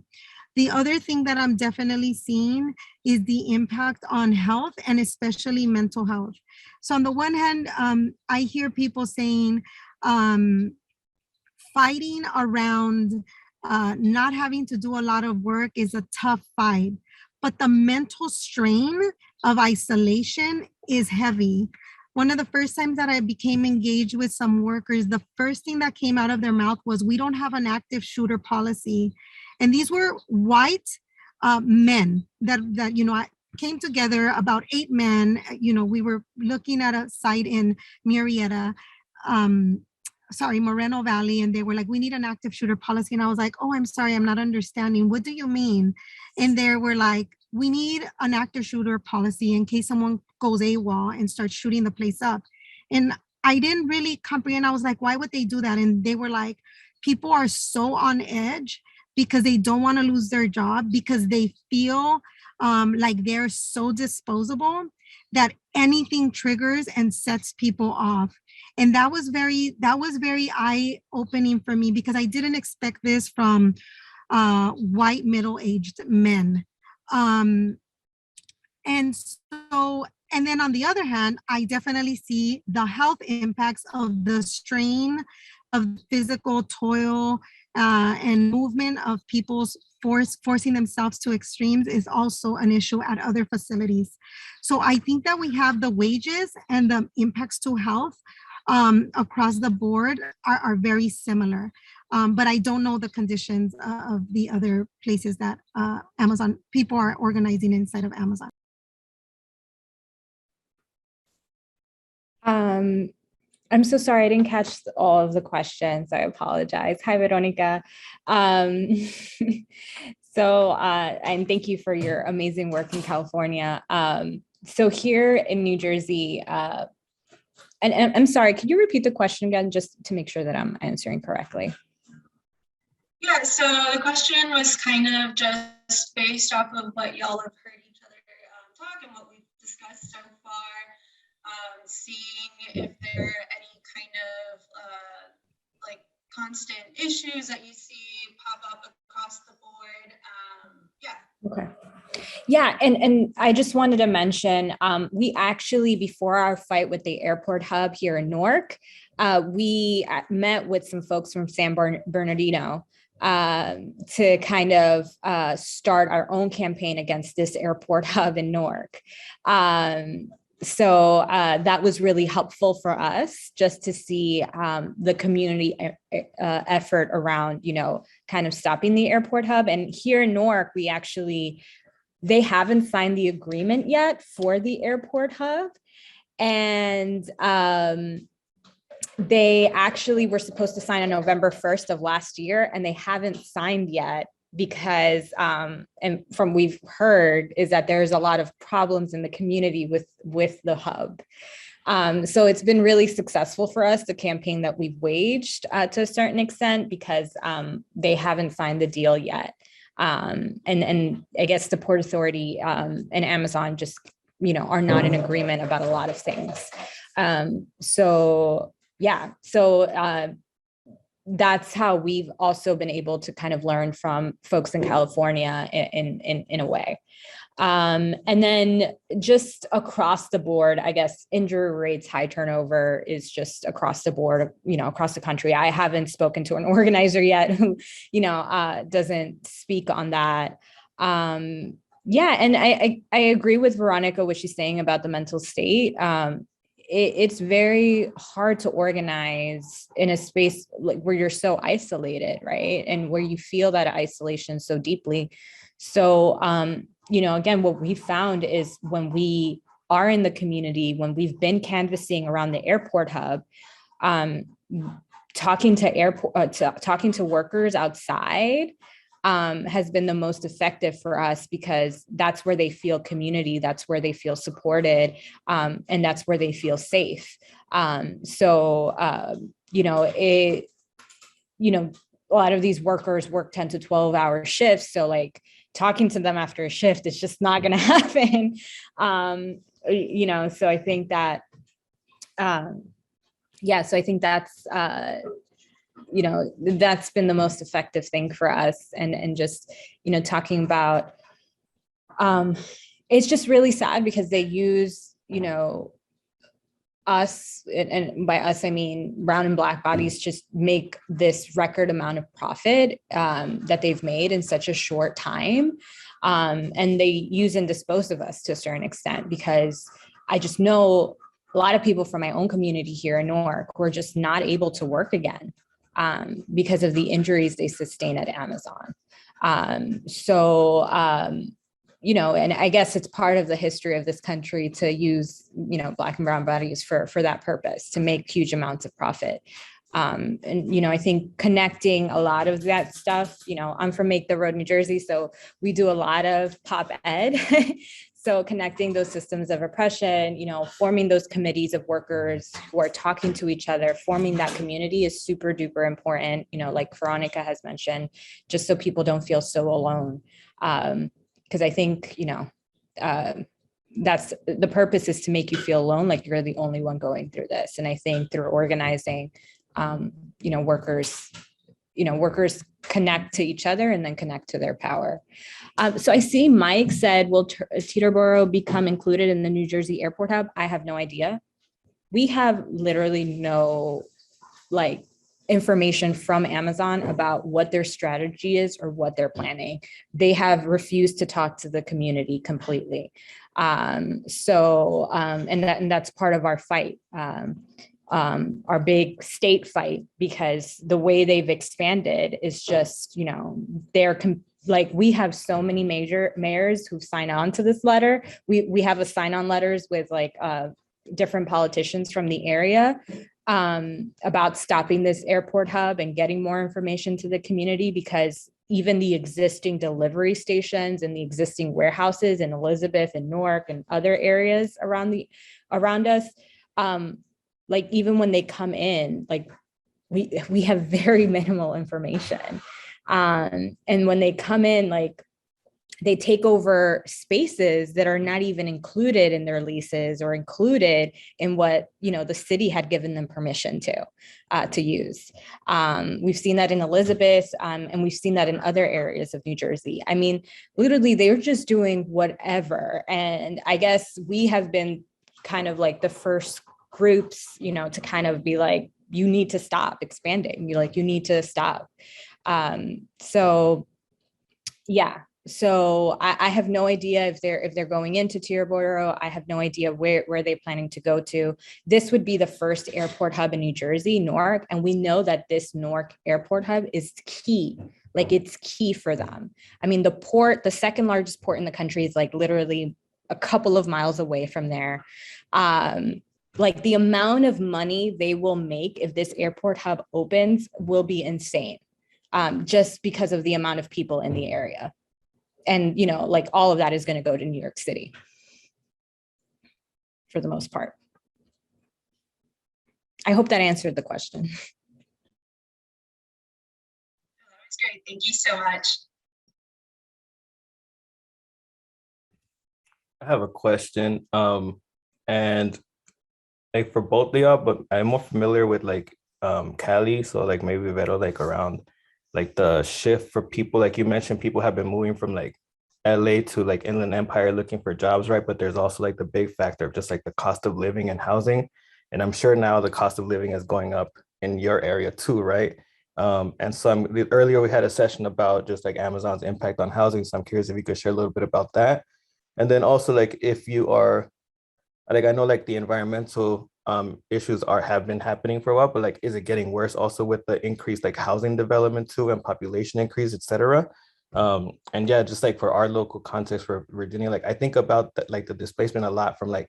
The other thing that I'm definitely seeing is the impact on health and especially mental health. So on the one hand, I hear people saying fighting around not having to do a lot of work is a tough fight, but the mental strain of isolation is heavy. One of the first times that I became engaged with some workers, the first thing that came out of their mouth was, we don't have an active shooter policy. And these were white men that, you know, I came together, about 8 men. You know, we were looking at a site in Murrieta, Moreno Valley, and they were like, we need an active shooter policy. And I was like, oh, I'm sorry, I'm not understanding. What do you mean? And they were like, we need an active shooter policy in case someone goes AWOL and starts shooting the place up. And I didn't really comprehend. I was like, why would they do that? And they were like, people are so on edge because they don't want to lose their job, because they feel like they're so disposable that anything triggers and sets people off. And that was very eye-opening for me, because I didn't expect this from white middle-aged men. And then on the other hand, I definitely see the health impacts of the strain of physical toil and movement of people's forcing themselves to extremes is also an issue at other facilities. So I think that we have the wages and the impacts to health across the board are very similar. But I don't know the conditions of the other places that Amazon people are organizing inside of Amazon. I'm so sorry, I didn't catch all of the questions. I apologize. Hi, Veronica. And thank you for your amazing work in California. So here in New Jersey, and I'm sorry, could you repeat the question again, just to make sure that I'm answering correctly? Yeah, so the question was kind of just based off of what y'all have heard each other talk and what we've discussed so far, seeing if there are any kind of like constant issues that you see pop up across the board. Okay. Yeah, and I just wanted to mention, we actually, before our fight with the airport hub here in Newark, we met with some folks from San Bernardino to kind of start our own campaign against this airport hub in Newark. So that was really helpful for us, just to see the community effort around, you know, kind of stopping the airport hub. And here in Newark, they haven't signed the agreement yet for the airport hub. And they actually were supposed to sign on November 1st of last year, and they haven't signed yet because, and from we've heard, is that there's a lot of problems in the community with the hub. So it's been really successful for us, the campaign that we've waged to a certain extent, because they haven't signed the deal yet. And I guess the Port Authority and Amazon just, you know, are not in agreement about a lot of things. So that's how we've also been able to kind of learn from folks in California in a way. And then just across the board, I guess injury rates, high turnover is just across the board, across the country. I haven't spoken to an organizer yet who, doesn't speak on that. Yeah, and I agree with Veronica, what she's saying about the mental state. It's very hard to organize in a space like where you're so isolated, right? And where you feel that isolation so deeply. So, again, what we found is when we are in the community, when we've been canvassing around the airport hub, talking to workers outside has been the most effective for us, because that's where they feel community, that's where they feel supported, and that's where they feel safe. A lot of these workers work 10 to 12-hour shifts. So like talking to them after a shift, it's just not going to happen. So I think that, so I think that's, that's been the most effective thing for us. And just, talking about, it's just really sad because they use, us, and by us, I mean brown and black bodies, just make this record amount of profit that they've made in such a short time. And they use and dispose of us to a certain extent, because I just know a lot of people from my own community here in Newark were just not able to work again because of the injuries they sustained at Amazon. And I guess it's part of the history of this country to use, black and brown bodies for that purpose, to make huge amounts of profit. I think connecting a lot of that stuff, I'm from Make the Road, New Jersey, so we do a lot of pop ed. So connecting those systems of oppression, forming those committees of workers who are talking to each other, forming that community is super duper important, like Veronica has mentioned, just so people don't feel so alone. Because I think, that's the purpose, is to make you feel alone, like you're the only one going through this. And I think through organizing, workers connect to each other and then connect to their power. So I see Mike said, will Teterboro become included in the New Jersey Airport Hub? I have no idea. We have literally no information from Amazon about what their strategy is or what they're planning. They have refused to talk to the community completely. And that's part of our fight, our big state fight, because the way they've expanded is just, we have so many major mayors who sign on to this letter. We have a sign-on letters with different politicians from the area about stopping this airport hub and getting more information to the community, because even the existing delivery stations and the existing warehouses in Elizabeth and Newark and other areas around us, even when they come in, we have very minimal information. And when they come in, they take over spaces that are not even included in their leases or included in what, the city had given them permission to use. We've seen that in Elizabeth, and we've seen that in other areas of New Jersey. I mean, literally, they're just doing whatever. And I guess we have been kind of the first groups, to kind of be like, you need to stop expanding. You need to stop. So I have no idea if they're going into Teterboro. I have no idea where they're planning to go to. This would be the first airport hub in New Jersey, Newark, and we know that this Newark airport hub is key. It's key for them. I mean, the second largest port in the country is literally a couple of miles away from there. The amount of money they will make if this airport hub opens will be insane, just because of the amount of people in the area. And, all of that is going to go to New York City for the most part. I hope that answered the question. That was great. Thank you so much. I have a question, and for both of y'all, but I'm more familiar with Cali, so maybe better around the shift for people. You mentioned, people have been moving from LA to like Inland Empire looking for jobs, right? But there's also like the big factor of just like the cost of living and housing. And I'm sure now the cost of living is going up in your area too, right? And so earlier we had a session about just like Amazon's impact on housing. So I'm curious if you could share a little bit about that. And then also like if you are, like I know like the environmental issues have been happening for a while, but like is it getting worse also with the increased like housing development too and population increase, et cetera? And yeah, just like for our local context for Virginia, like I think about like the displacement a lot from like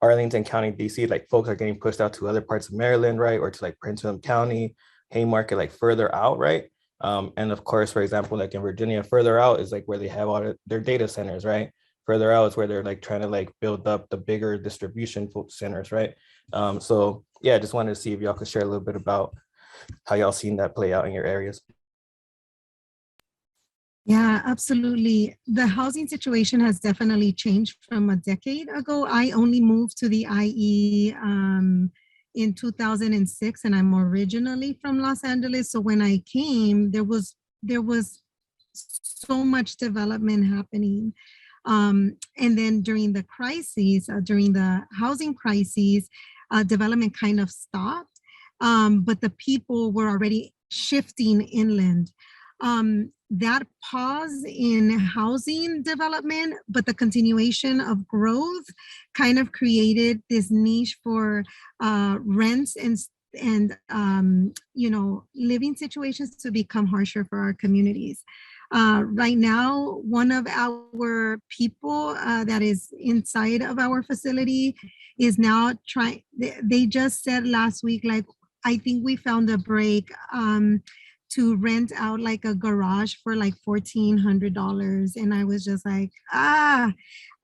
Arlington County, DC, like folks are getting pushed out to other parts of Maryland, right? Or to like Prince William County, Haymarket, like further out, right? And of course, for example, like in Virginia, further out is like where they have all their data centers, right? Further out is where they're like trying to like build up the bigger distribution centers, right? So yeah, just wanted to see if y'all could share a little bit about how y'all seen that play out in your areas. Yeah, absolutely. The housing situation has definitely changed from a decade ago. I only moved to the IE in 2006, and I'm originally from Los Angeles. So when I came, there was so much development happening. And then during the crises, during the housing crises, development kind of stopped, but the people were already shifting inland. That pause in housing development, but the continuation of growth kind of created this niche for rents and living situations to become harsher for our communities. Right now, one of our people that is inside of our facility is now trying, they just said last week, like, I think we found a break to rent out like a garage for like $1,400. And I was just like, I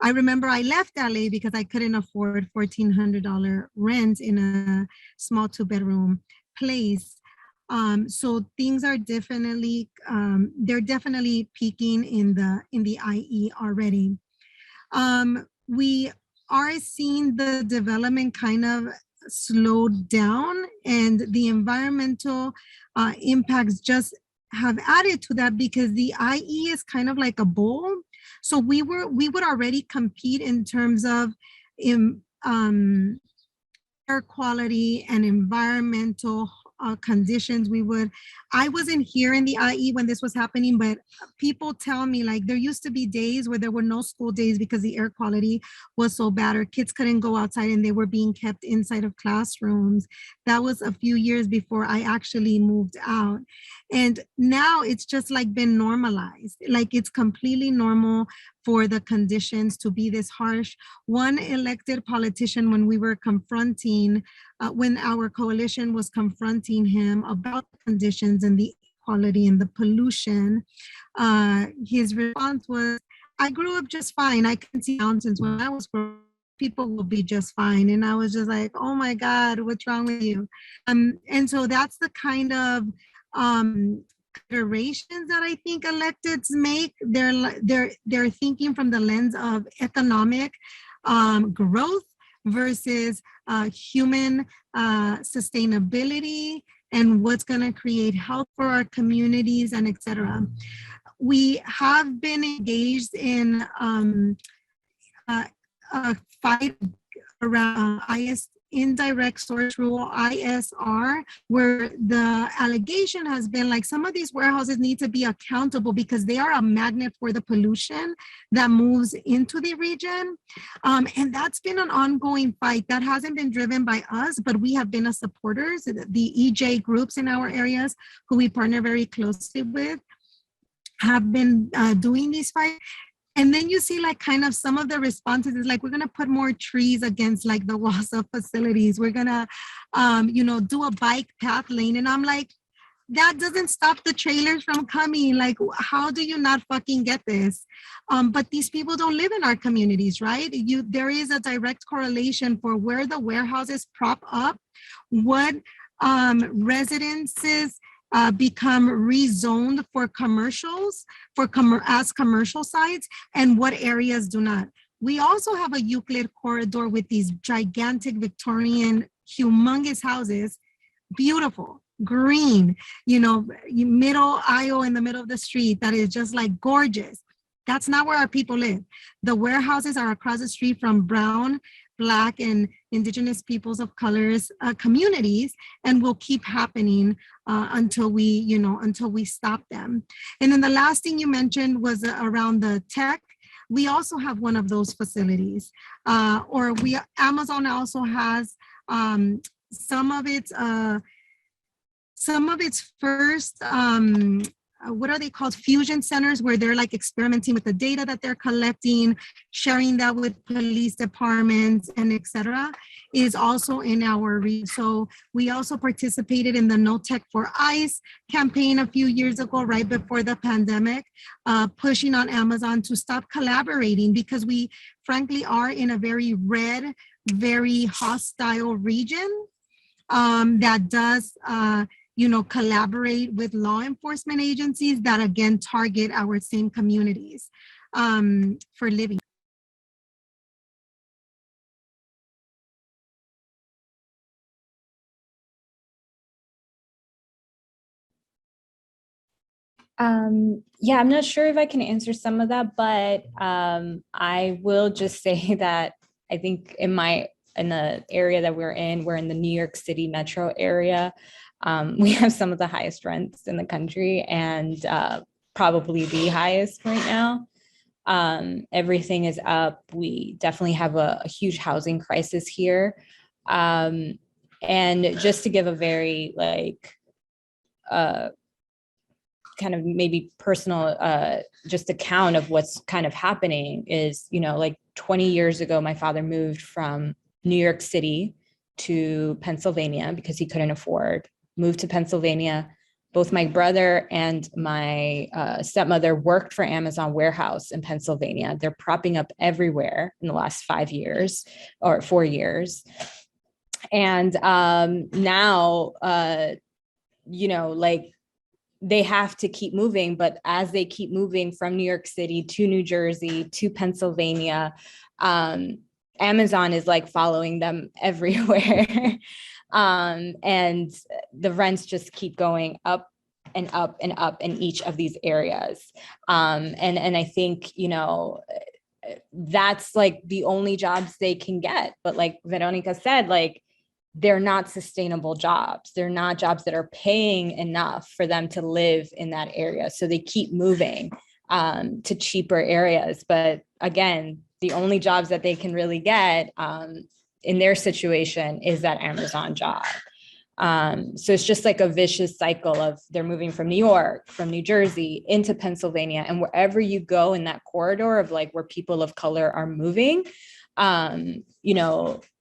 remember I left LA because I couldn't afford $1,400 rent in a small 2-bedroom place. So things are definitely, they're definitely peaking in the IE already. We are seeing the development kind of slowed down, and the environmental impacts just have added to that because the IE is kind of like a bowl. So we would already compete in terms of air quality and environmental conditions. I wasn't here in the IE when this was happening, but people tell me like there used to be days where there were no school days because the air quality was so bad, or kids couldn't go outside and they were being kept inside of classrooms. That was a few years before I actually moved out. And now it's just like been normalized. Like it's completely normal for the conditions to be this harsh. One elected politician, when we were confronting, when our coalition was confronting him about the conditions and the quality and the pollution, his response was, I grew up just fine. I can see mountains. When I was growing up, people will be just fine. And I was just like, oh my God, what's wrong with you? And so that's the kind of considerations that I think electeds make. They're thinking from the lens of economic growth versus human sustainability and what's going to create health for our communities and etc. We have been engaged in a fight around indirect source rule, ISR, where the allegation has been like some of these warehouses need to be accountable because they are a magnet for the pollution that moves into the region. And that's been an ongoing fight that hasn't been driven by us, but we have been as supporters, the EJ groups in our areas who we partner very closely with have been doing these fights. And then you see like kind of some of the responses is like, we're going to put more trees against like the walls of facilities. We're going to, do a bike path lane. And I'm like, that doesn't stop the trailers from coming. Like, how do you not fucking get this? But these people don't live in our communities, right? There is a direct correlation for where the warehouses prop up, what residences become rezoned for commercials, as commercial sites, and what areas do not. We also have a Euclid corridor with these gigantic Victorian, humongous houses, beautiful, green, middle aisle in the middle of the street that is just like gorgeous. That's not where our people live. The warehouses are across the street from brown, Black, and Indigenous peoples of colors communities, and will keep happening until we stop them. And then the last thing you mentioned was around the tech. We also have one of those facilities, Amazon also has some of its first what are they called, fusion centers, where they're like experimenting with the data that they're collecting, sharing that with police departments, and etc., is also in our region. So we also participated in the No Tech for ICE campaign a few years ago, right before the pandemic, pushing on Amazon to stop collaborating, because we frankly are in a very red, very hostile region that does collaborate with law enforcement agencies that again target our same communities for living. Yeah, I'm not sure if I can answer some of that, but I will just say that I think in the area that we're in the New York City metro area. We have some of the highest rents in the country, and probably the highest right now. Everything is up. We definitely have a huge housing crisis here. And just to give a very kind of maybe personal just account of what's kind of happening is, 20 years ago, my father moved from New York City to Pennsylvania because he couldn't afford, moved to Pennsylvania. Both my brother and my stepmother worked for Amazon warehouse in Pennsylvania. They're propping up everywhere in the last 5 years or 4 years. And now, they have to keep moving, but as they keep moving from New York City to New Jersey to Pennsylvania, Amazon is following them everywhere. And the rents just keep going up and up and up in each of these areas. And I think, that's the only jobs they can get. But like Veronica said, they're not sustainable jobs. They're not jobs that are paying enough for them to live in that area. So they keep moving to cheaper areas. But again, the only jobs that they can really get in their situation is that Amazon job. So it's just a vicious cycle of they're moving from New York, from New Jersey into Pennsylvania, and wherever you go in that corridor of where people of color are moving,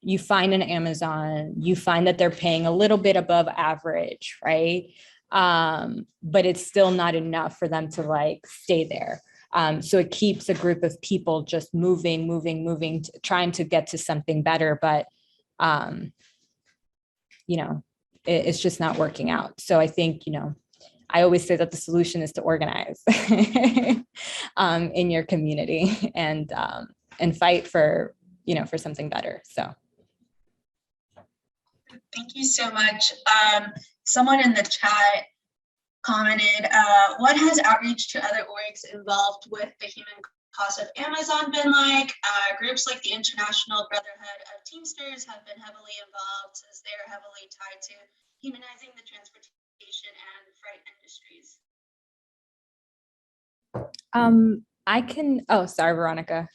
you find an Amazon, you find that they're paying a little bit above average, right? But it's still not enough for them to stay there. So it keeps a group of people just moving, trying to get to something better. But, it's just not working out. So I think, I always say that the solution is to organize in your community and fight for something better. So. Thank you so much. Someone in the chat commented, what has outreach to other orgs involved with the human cost of Amazon been like? Groups like the International Brotherhood of Teamsters have been heavily involved, as they're heavily tied to humanizing the transportation and freight industries. Sorry, Veronica.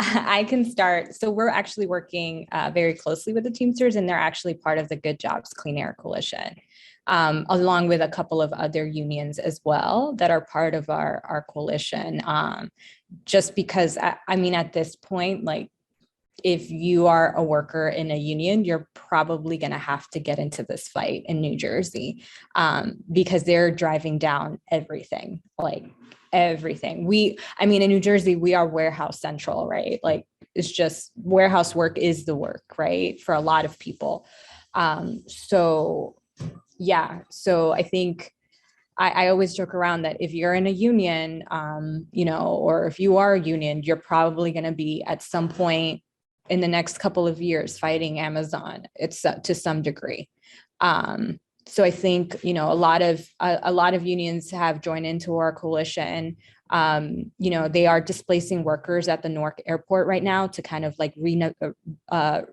I can start. So we're actually working very closely with the Teamsters, and they're actually part of the Good Jobs Clean Air Coalition, along with a couple of other unions as well that are part of our coalition. Just because, at this point, if you are a worker in a union, you're probably going to have to get into this fight in New Jersey because they're driving down everything, everything. In New Jersey, we are warehouse central, right? It's just warehouse work is the work, right? For a lot of people. So I think I always joke around that if you're in a union, or if you are a union, you're probably going to be at some point in the next couple of years fighting Amazon. It's to some degree. So I think, a lot of unions have joined into our coalition. You know, they are displacing workers at the Newark airport right now to kind of like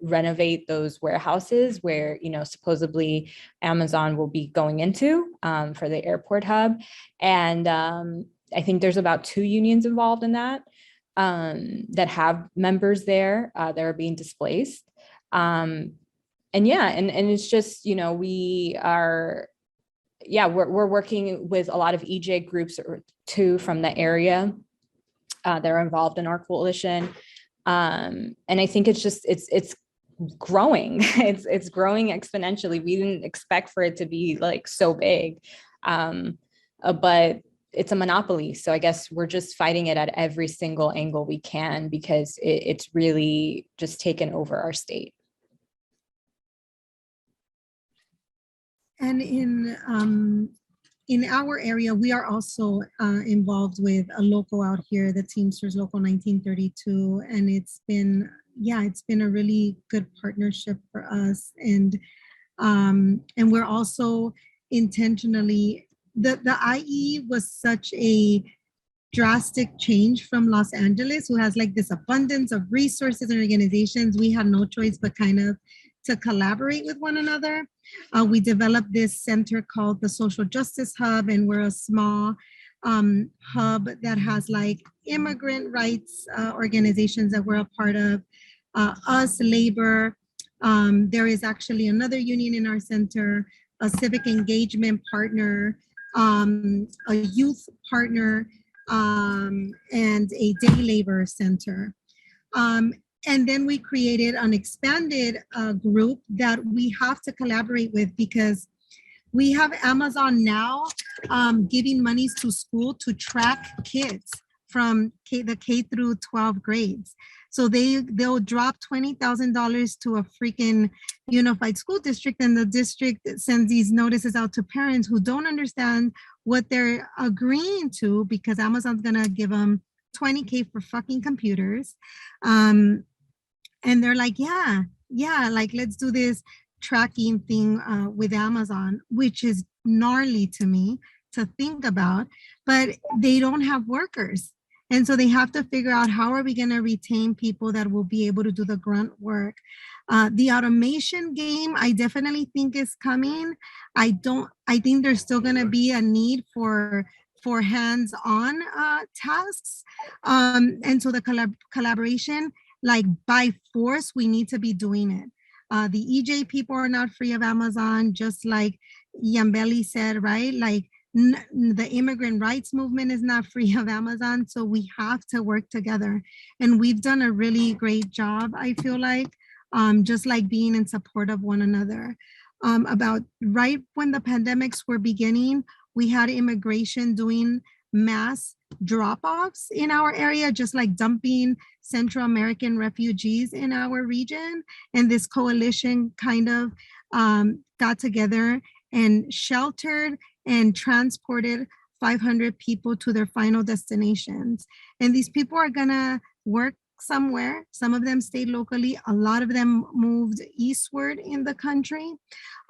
renovate those warehouses where, you know, supposedly Amazon will be going into for the airport hub. And I think there's about 2 unions involved in that that have members there that are being displaced. And yeah, and it's just, you know, we're working with a lot of EJ groups too from the area that are involved in our coalition. And I think it's just, it's growing. It's growing exponentially. We didn't expect for it to be like so big, but it's a monopoly. So I guess we're just fighting it at every single angle we can because it's really just taken over our state. And in our area, we are also involved with a local out here, the Teamsters Local 1932, and it's been a really good partnership for us. And we're also intentionally, the IE was such a drastic change from Los Angeles, who has like this abundance of resources and organizations. We had no choice but kind of to collaborate with one another. We developed this center called the Social Justice Hub, and we're a small hub that has like immigrant rights organizations that we're a part of, us, labor. There is actually another union in our center, a civic engagement partner, a youth partner, and a day labor center. And then we created an expanded group that we have to collaborate with because we have Amazon now giving monies to school to track kids from the K through 12 grades. So they'll drop $20,000 to a freaking unified school district, and the district sends these notices out to parents who don't understand what they're agreeing to because Amazon's gonna give them $20K for fucking computers. And they're like, yeah, like let's do this tracking thing with Amazon, which is gnarly to me to think about, but they don't have workers. And so they have to figure out how are we going to retain people that will be able to do the grunt work. The automation game, I definitely think is coming. I think there's still going to be a need for hands-on tasks. And so the collaboration, like by force, we need to be doing it. The EJ people are not free of Amazon, just like Yambeli said, right? Like the immigrant rights movement is not free of Amazon. So we have to work together. And we've done a really great job, I feel like, just like being in support of one another. About right when the pandemics were beginning, we had immigration doing mass drop-offs in our area, just like dumping Central American refugees in our region. And this coalition kind of got together and sheltered and transported 500 people to their final destinations. And these people are gonna work somewhere. Some of them stayed locally. A lot of them moved eastward in the country.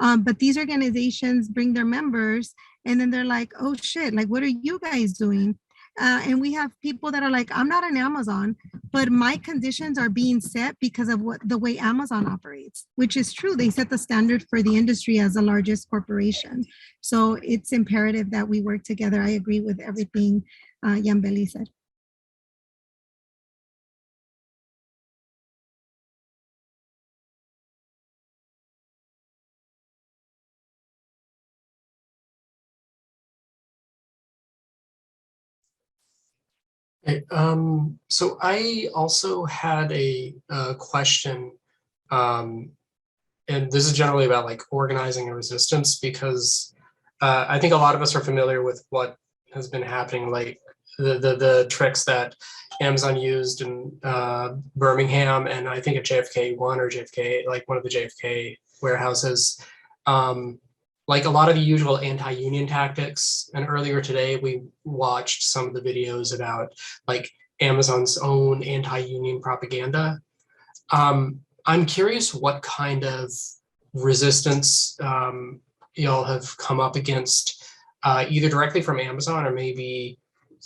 But these organizations bring their members and then they're like, oh shit, like, what are you guys doing? And we have people that are like, I'm not on Amazon, but my conditions are being set because of the way Amazon operates, which is true. They set the standard for the industry as the largest corporation. So it's imperative that we work together. I agree with everything Yambeli said. Okay, so I also had a question, and this is generally about like organizing a resistance, because I think a lot of us are familiar with what has been happening, like the tricks that Amazon used in Birmingham, and I think at JFK 1 or JFK, like one of the JFK warehouses. Like a lot of the usual anti-union tactics. And earlier today, we watched some of the videos about like Amazon's own anti-union propaganda. I'm curious what kind of resistance y'all have come up against, either directly from Amazon or maybe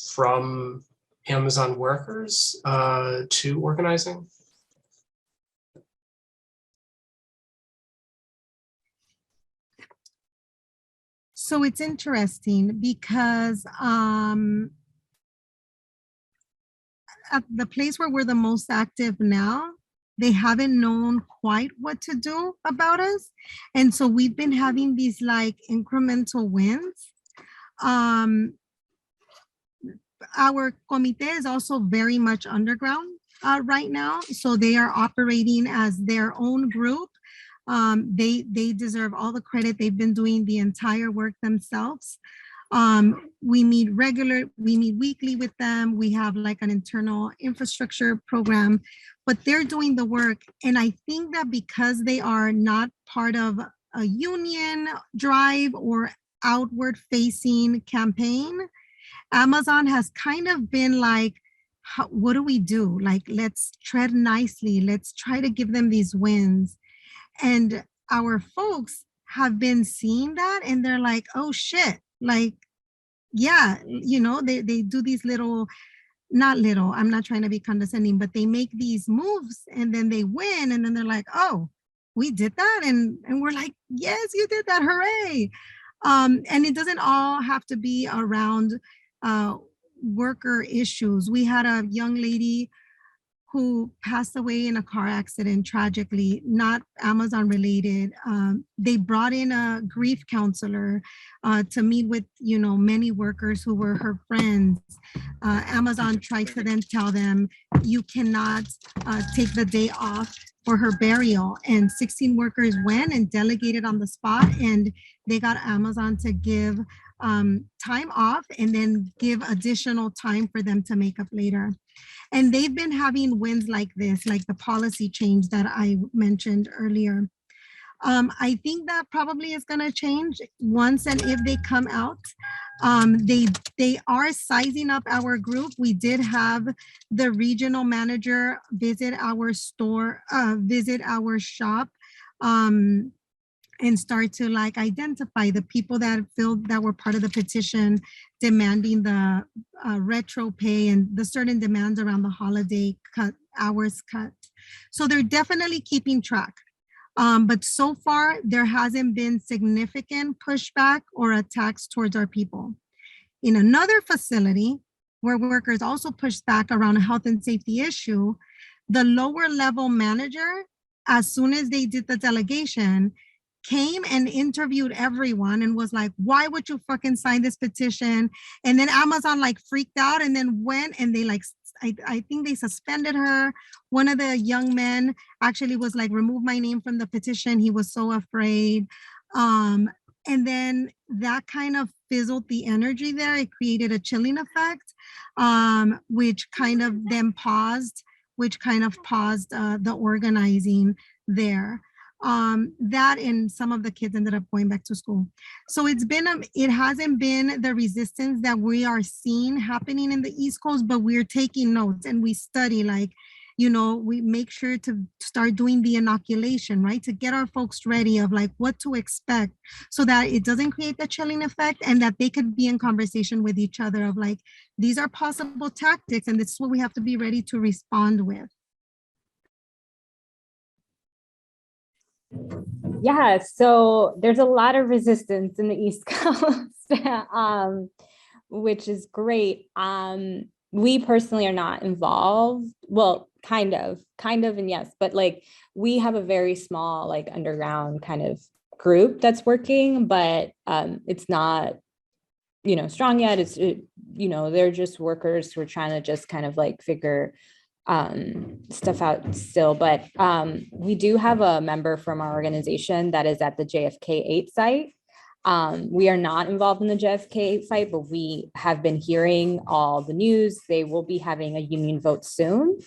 from Amazon workers to organizing? So it's interesting because at the place where we're the most active now, they haven't known quite what to do about us. And so we've been having these like incremental wins. Our comite is also very much underground right now. So they are operating as their own group. They deserve all the credit. They've been doing the entire work themselves. We meet weekly with them. We have like an internal infrastructure program, but they're doing the work. And I think that because they are not part of a union drive or outward facing campaign, Amazon has kind of been like, what do we do? Like, let's tread nicely. Let's try to give them these wins. And our folks have been seeing that and they're like, oh shit, like, yeah, they do these little, not little, I'm not trying to be condescending, but they make these moves and then they win. And then they're like, oh, we did that. And we're like, yes, you did that. Hooray. And it doesn't all have to be around worker issues. We had a young lady who passed away in a car accident, tragically, not Amazon related. They brought in a grief counselor to meet with, many workers who were her friends. Amazon tried to then tell them, you cannot take the day off for her burial. And 16 workers went and delegated on the spot, and they got Amazon to give time off and then give additional time for them to make up later. And they've been having wins like this, like the policy change that I mentioned earlier. I think that probably is going to change once and if they come out. They are sizing up our group. We did have the regional manager visit our store, visit our shop, and start to like identify the people that were part of the petition demanding the retro pay and the certain demands around the holiday hours cut. So they're definitely keeping track. But so far, there hasn't been significant pushback or attacks towards our people. In another facility where workers also pushed back around a health and safety issue, the lower level manager, as soon as they did the delegation, came and interviewed everyone and was like, why would you fucking sign this petition? And then Amazon like freaked out and then went and they like, I think they suspended her. One of the young men actually was like, remove my name from the petition. He was so afraid. And then that kind of fizzled the energy there. It created a chilling effect, which kind of then paused the organizing there. That and some of the kids ended up going back to school. So it hasn't been the resistance that we are seeing happening in the East Coast, but we're taking notes and we study, like, we make sure to start doing the inoculation, right? To get our folks ready of like what to expect so that it doesn't create the chilling effect and that they could be in conversation with each other of like, these are possible tactics and this is what we have to be ready to respond with. Yeah, so there's a lot of resistance in the East Coast, which is great. We personally are not involved. Well, kind of, and yes, but like we have a very small, like underground kind of group that's working, but it's not, strong yet. They're just workers who are trying to just kind of like figure stuff out still, but we do have a member from our organization that is at the JFK 8 site. We are not involved in the JFK 8 site, but we have been hearing all the news. They will be having a union vote soon.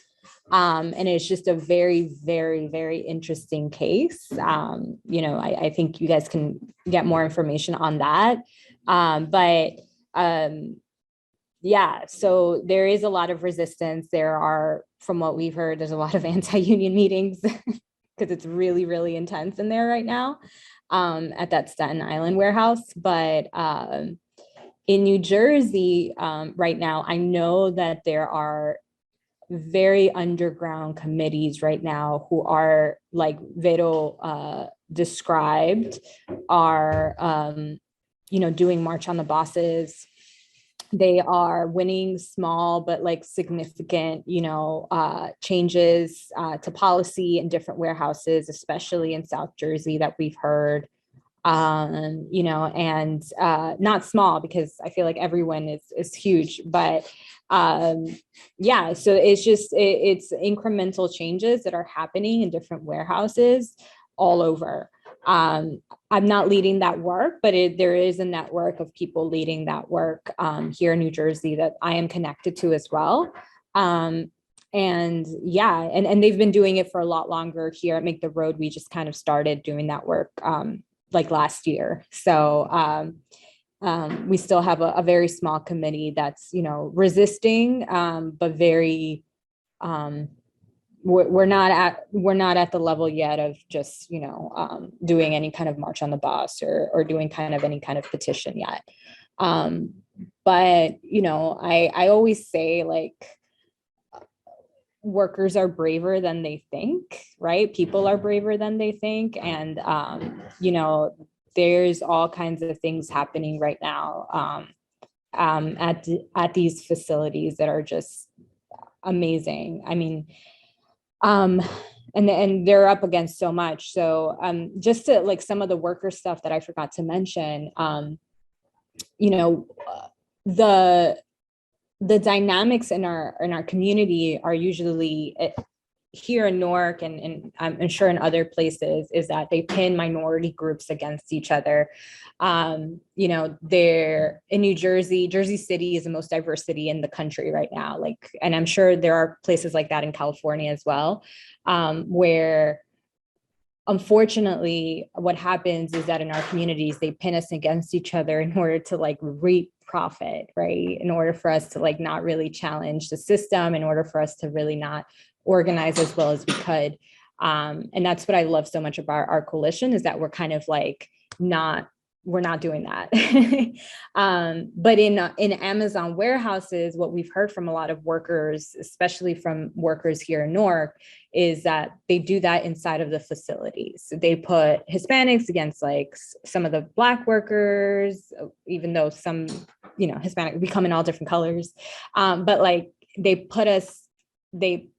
And it's just a very, very, very interesting case. I think you guys can get more information on that. Yeah, so there is a lot of resistance. There are, from what we've heard, there's a lot of anti-union meetings because it's really, really intense in there right now at that Staten Island warehouse. But in New Jersey, right now, I know that there are very underground committees right now who are, like Vero described, are doing March on the Bosses. They are winning small but like significant, changes to policy in different warehouses, especially in South Jersey, that we've heard. And not small, because I feel like everyone is huge, but yeah, so it's incremental changes that are happening in different warehouses all over. I'm not leading that work, but there is a network of people leading that work here in New Jersey that I am connected to as well. And yeah, and they've been doing it for a lot longer. Here at Make the Road, we just kind of started doing that work like last year. So we still have a very small committee that's, resisting, but very, we're not at the level yet of just, doing any kind of March on the Bus or doing kind of any kind of petition yet. But, I always say, like, workers are braver than they think, right? People are braver than they think. And, there's all kinds of things happening right now at these facilities that are just amazing. I mean, and they're up against so much. So just to, like, some of the worker stuff that I forgot to mention, the dynamics in our community are usually here in Newark, and I'm sure in other places, is that they pin minority groups against each other. They're in New Jersey. Jersey City is the most diverse city in the country right now. Like, and I'm sure there are places like that in California as well, where unfortunately what happens is that in our communities, they pin us against each other in order to, like, reap profit, right? In order for us to, like, not really challenge the system, in order for us to really not organize as well as we could. And that's what I love so much about our coalition, is that we're kind of like we're not doing that. But in Amazon warehouses, what we've heard from a lot of workers, especially from workers here in Newark, is that they do that inside of the facilities. They put Hispanics against, like, some of the Black workers, even though some, Hispanic, we come in all different colors. But, like, they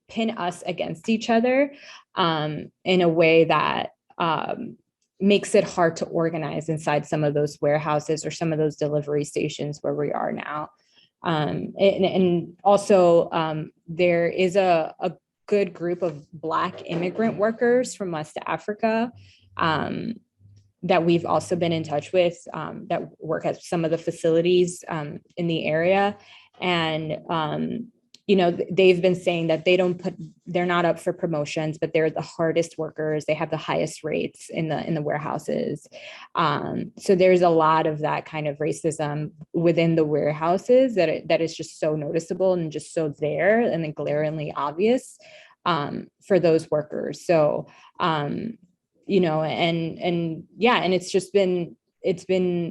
pin us against each other in a way that makes it hard to organize inside some of those warehouses or some of those delivery stations where we are now. And also there is a good group of Black immigrant workers from West Africa that we've also been in touch with, that work at some of the facilities in the area. And they've been saying that they're not up for promotions, but they're the hardest workers. They have the highest rates in the warehouses. So there's a lot of that kind of racism within the warehouses that is just so noticeable and just so there and then glaringly obvious for those workers. So, and yeah, and it's been,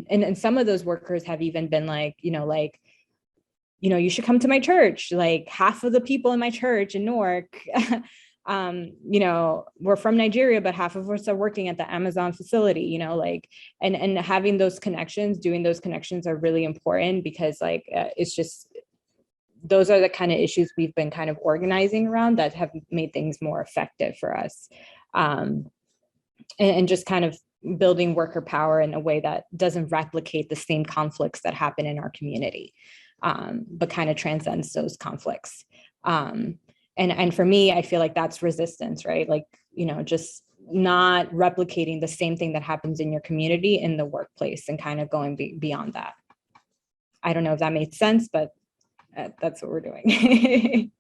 and some of those workers have even been like, you should come to my church. Like, half of the people in my church in Newark, we're from Nigeria, but half of us are working at the Amazon facility, and having those connections, doing those connections are really important, because it's just, those are the kind of issues we've been kind of organizing around that have made things more effective for us. And just kind of building worker power in a way that doesn't replicate the same conflicts that happen in our community. But kind of transcends those conflicts. And for me, I feel like that's resistance, right? Like, just not replicating the same thing that happens in your community in the workplace, and kind of going beyond that. I don't know if that made sense, but that's what we're doing.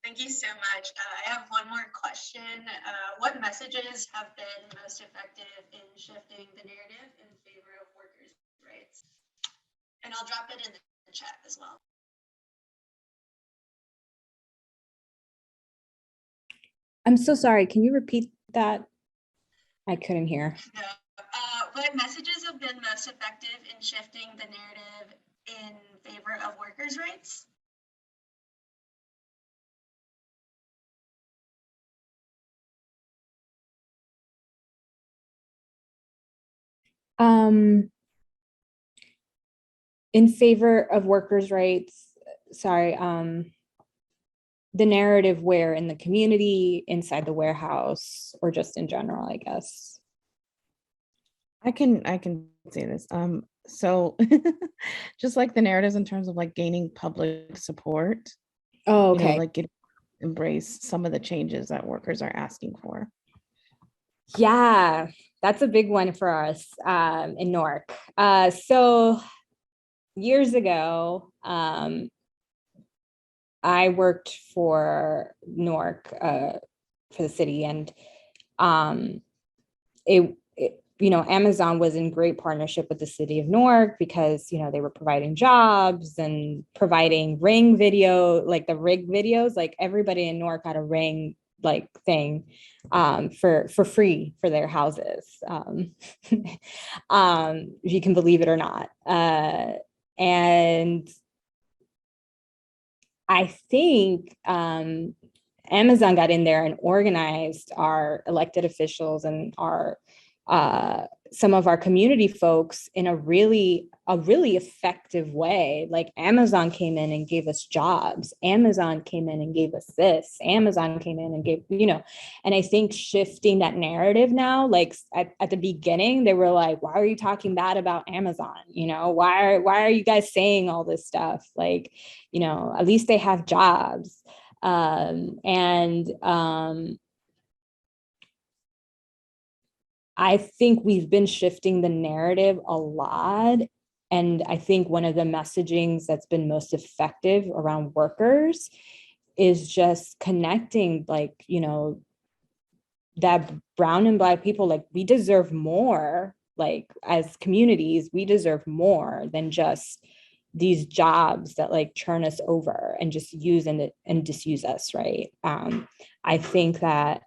Thank you so much. I have one more question. What messages have been most effective in shifting the narrative in favor of workers' rights? And I'll drop it in the chat as well. I'm so sorry. Can you repeat that? I couldn't hear. No. What messages have been most effective in shifting the narrative in favor of workers' rights? In favor of workers' rights, sorry, the narrative where in the community, inside the warehouse, or just in general, I guess. I can say this. So just like the narratives in terms of like gaining public support, Oh, you know, okay. like embrace some of the changes that workers are asking for. Yeah, that's a big one for us in Newark. So years ago, I worked for Newark for the city, and you know, Amazon was in great partnership with the city of Newark because, you know, they were providing jobs and providing Ring video, like the Rig videos, like everybody in Newark had a Ring like thing for free for their houses, if you can believe it or not. And I think Amazon got in there and organized our elected officials and our some of our community folks in a really effective way. Like Amazon came in and gave us jobs. Amazon came in and gave us this. Amazon came in and gave, you know, and I think shifting that narrative now, like at the beginning, they were like, why are you talking bad about Amazon? You know, why are you guys saying all this stuff? Like, you know, at least they have jobs. I think we've been shifting the narrative a lot. And I think one of the messagings that's been most effective around workers is just connecting, like, you know, that brown and black people, like, we deserve more, like, as communities, we deserve more than just these jobs that like churn us over and just use and disuse us, right? I think that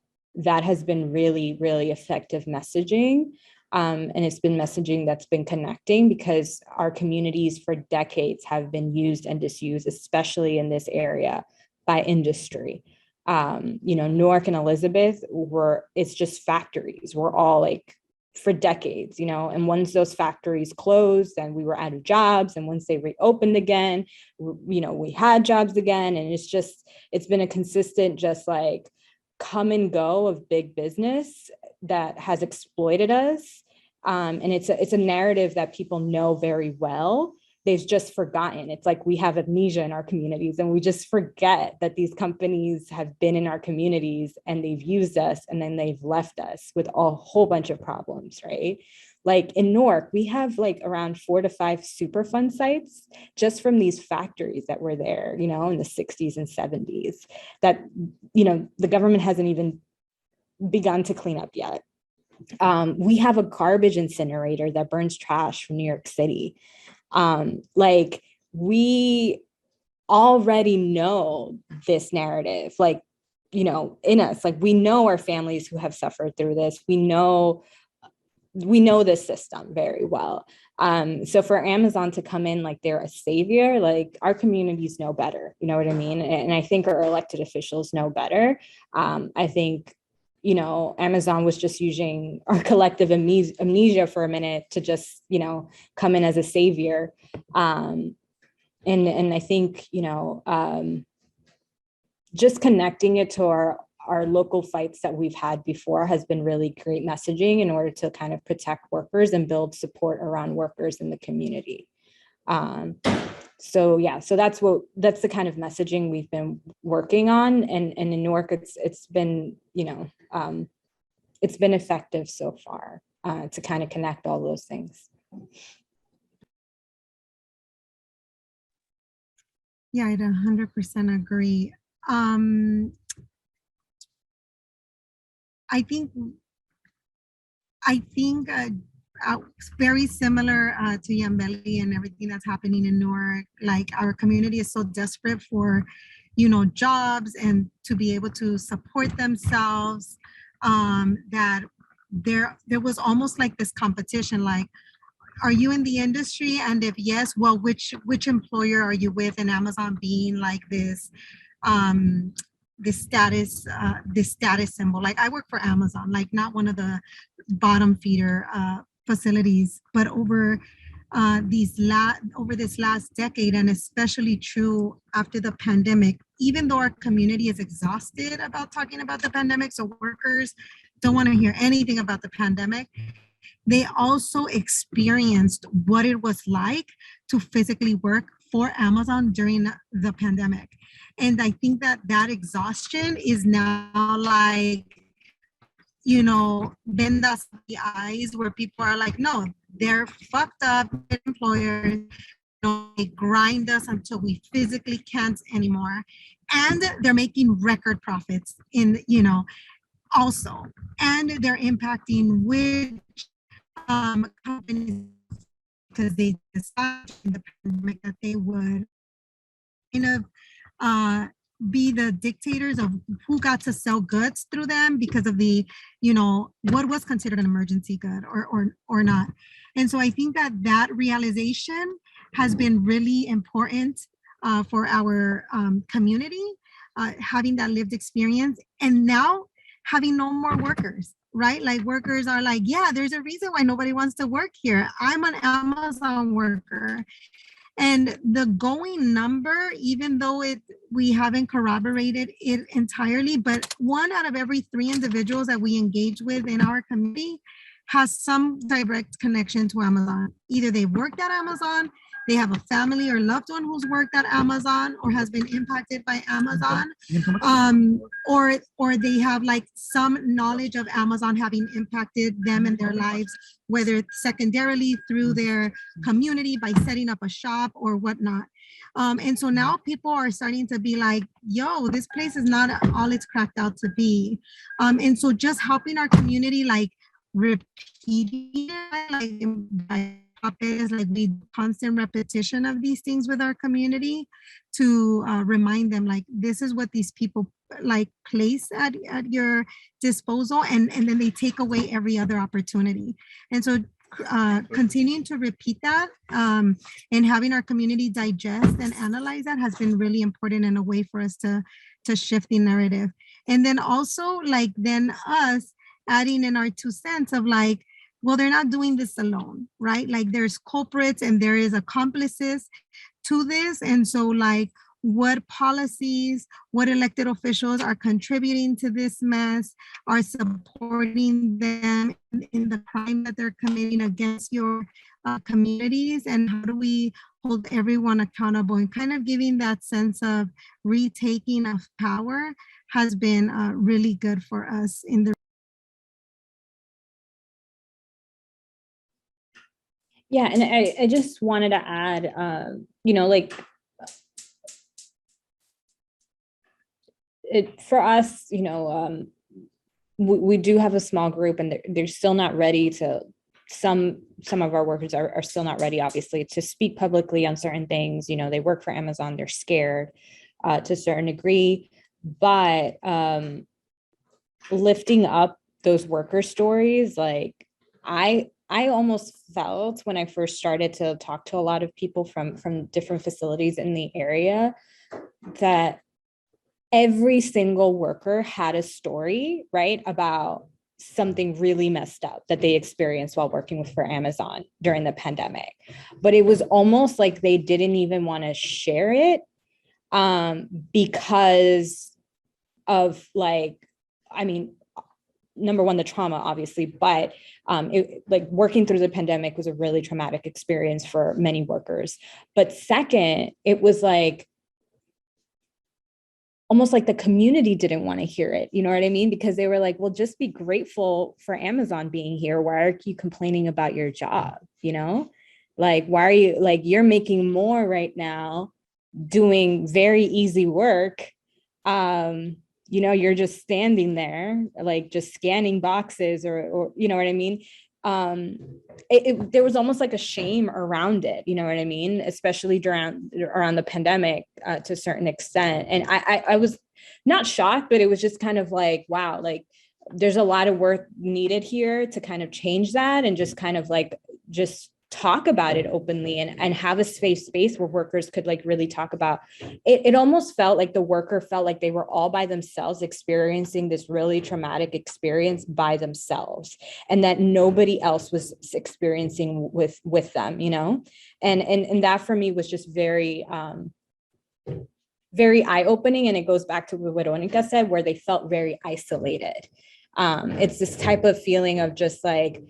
has been really, really effective messaging. And it's been messaging that's been connecting because our communities for decades have been used and disused, especially in this area, by industry. You know, Newark and Elizabeth it's just factories. We're all like, for decades, you know, and once those factories closed and we were out of jobs, and once they reopened again, you know, we had jobs again. And it's been a consistent, just like come and go of big business that has exploited us. And it's a narrative that people know very well. They've just forgotten. It's like we have amnesia in our communities and we just forget that these companies have been in our communities and they've used us and then they've left us with a whole bunch of problems, right? Like in Newark, we have like around 4 to 5 Superfund sites just from these factories that were there, you know, in the 60s and 70s that, you know, the government hasn't even begun to clean up yet. We have a garbage incinerator that burns trash from New York City. Like we already know this narrative, like, you know, in us, like we know our families who have suffered through this. We know this system very well. So for Amazon to come in like they're a savior, like our communities know better, you know what I mean? And I think our elected officials know better. I think, you know, Amazon was just using our collective amnesia for a minute to just, you know, come in as a savior. And I think, you know, just connecting it to our local fights that we've had before has been really great messaging in order to kind of protect workers and build support around workers in the community. So yeah, so that's the kind of messaging we've been working on, and in Newark, it's been, you know, it's been effective so far to kind of connect all those things. Yeah, I'd 100% agree. I think very similar to Yambeli and everything that's happening in Newark. Like our community is so desperate for, jobs and to be able to support themselves, that there was almost like this competition, like, are you in the industry? And if yes, well, which employer are you with? And Amazon being like um, this status symbol. Like, I work for Amazon, like not one of the bottom feeder facilities, but over this last decade, and especially true after the pandemic, even though our community is exhausted about talking about the pandemic, so workers don't want to hear anything about the pandemic, they also experienced what it was like to physically work for Amazon during the pandemic. And I think that exhaustion is now like, bend us the eyes, where people are like, no, they're fucked up employers. They grind us until we physically can't anymore. And they're making record profits also. And they're impacting which companies, because they decided in the pandemic that they would kind of be the dictators of who got to sell goods through them because of the, what was considered an emergency good or not. And so I think that realization has been really important for our community, having that lived experience, and now having no more workers, right? Like, workers are like, yeah, there's a reason why nobody wants to work here. I'm an Amazon worker. And the going number, even though we haven't corroborated it entirely, but 1 out of every 3 individuals that we engage with in our community has some direct connection to Amazon. Either they worked at Amazon, they have a family or loved one who's worked at Amazon or has been impacted by Amazon, or they have like some knowledge of Amazon having impacted them in their lives, whether it's secondarily through their community by setting up a shop or whatnot. And so now people are starting to be like, yo, this place is not all it's cracked out to be. And so just helping our community, like, repeating it, is like the constant repetition of these things with our community to remind them, like, this is what these people like place at your disposal, and then they take away every other opportunity. And so continuing to repeat that and having our community digest and analyze that has been really important in a way for us to shift the narrative. And then also, like, then us adding in our 2 cents of like, well, they're not doing this alone, right? Like, there's culprits and there is accomplices to this. And so, like, what policies, what elected officials are contributing to this mess, are supporting them in the crime that they're committing against your communities, and how do we hold everyone accountable, and kind of giving that sense of retaking of power has been really good for us in the. Yeah, and I just wanted to add, like, for us, we do have a small group, and they're still not ready to. Some of our workers are still not ready, obviously, to speak publicly on certain things. They work for Amazon, they're scared to a certain degree, but lifting up those worker stories, like, I almost felt when I first started to talk to a lot of people from different facilities in the area, that every single worker had a story, right, about something really messed up that they experienced while working for Amazon during the pandemic. But it was almost like they didn't even want to share it because of, like, I mean, number one, the trauma, obviously, but like, working through the pandemic was a really traumatic experience for many workers. But second, it was like almost like the community didn't want to hear it. You know what I mean? Because they were like, well, just be grateful for Amazon being here. Why are you complaining about your job? Like, why are you, like, you're making more right now doing very easy work. You're just standing there, like, just scanning boxes or you know what I mean? there was almost like a shame around it, you know what I mean? Especially around the pandemic, to a certain extent. And I was not shocked, but it was just kind of like, wow, like there's a lot of work needed here to kind of change that, and just kind of like just talk about it openly, and have a safe space where workers could like really talk about it. It almost felt like the worker felt like they were all by themselves experiencing this really traumatic experience by themselves, and that nobody else was experiencing with them, you know. And that for me was just very very eye-opening. And it goes back to what Veronica said, where they felt very isolated. It's this type of feeling of just like,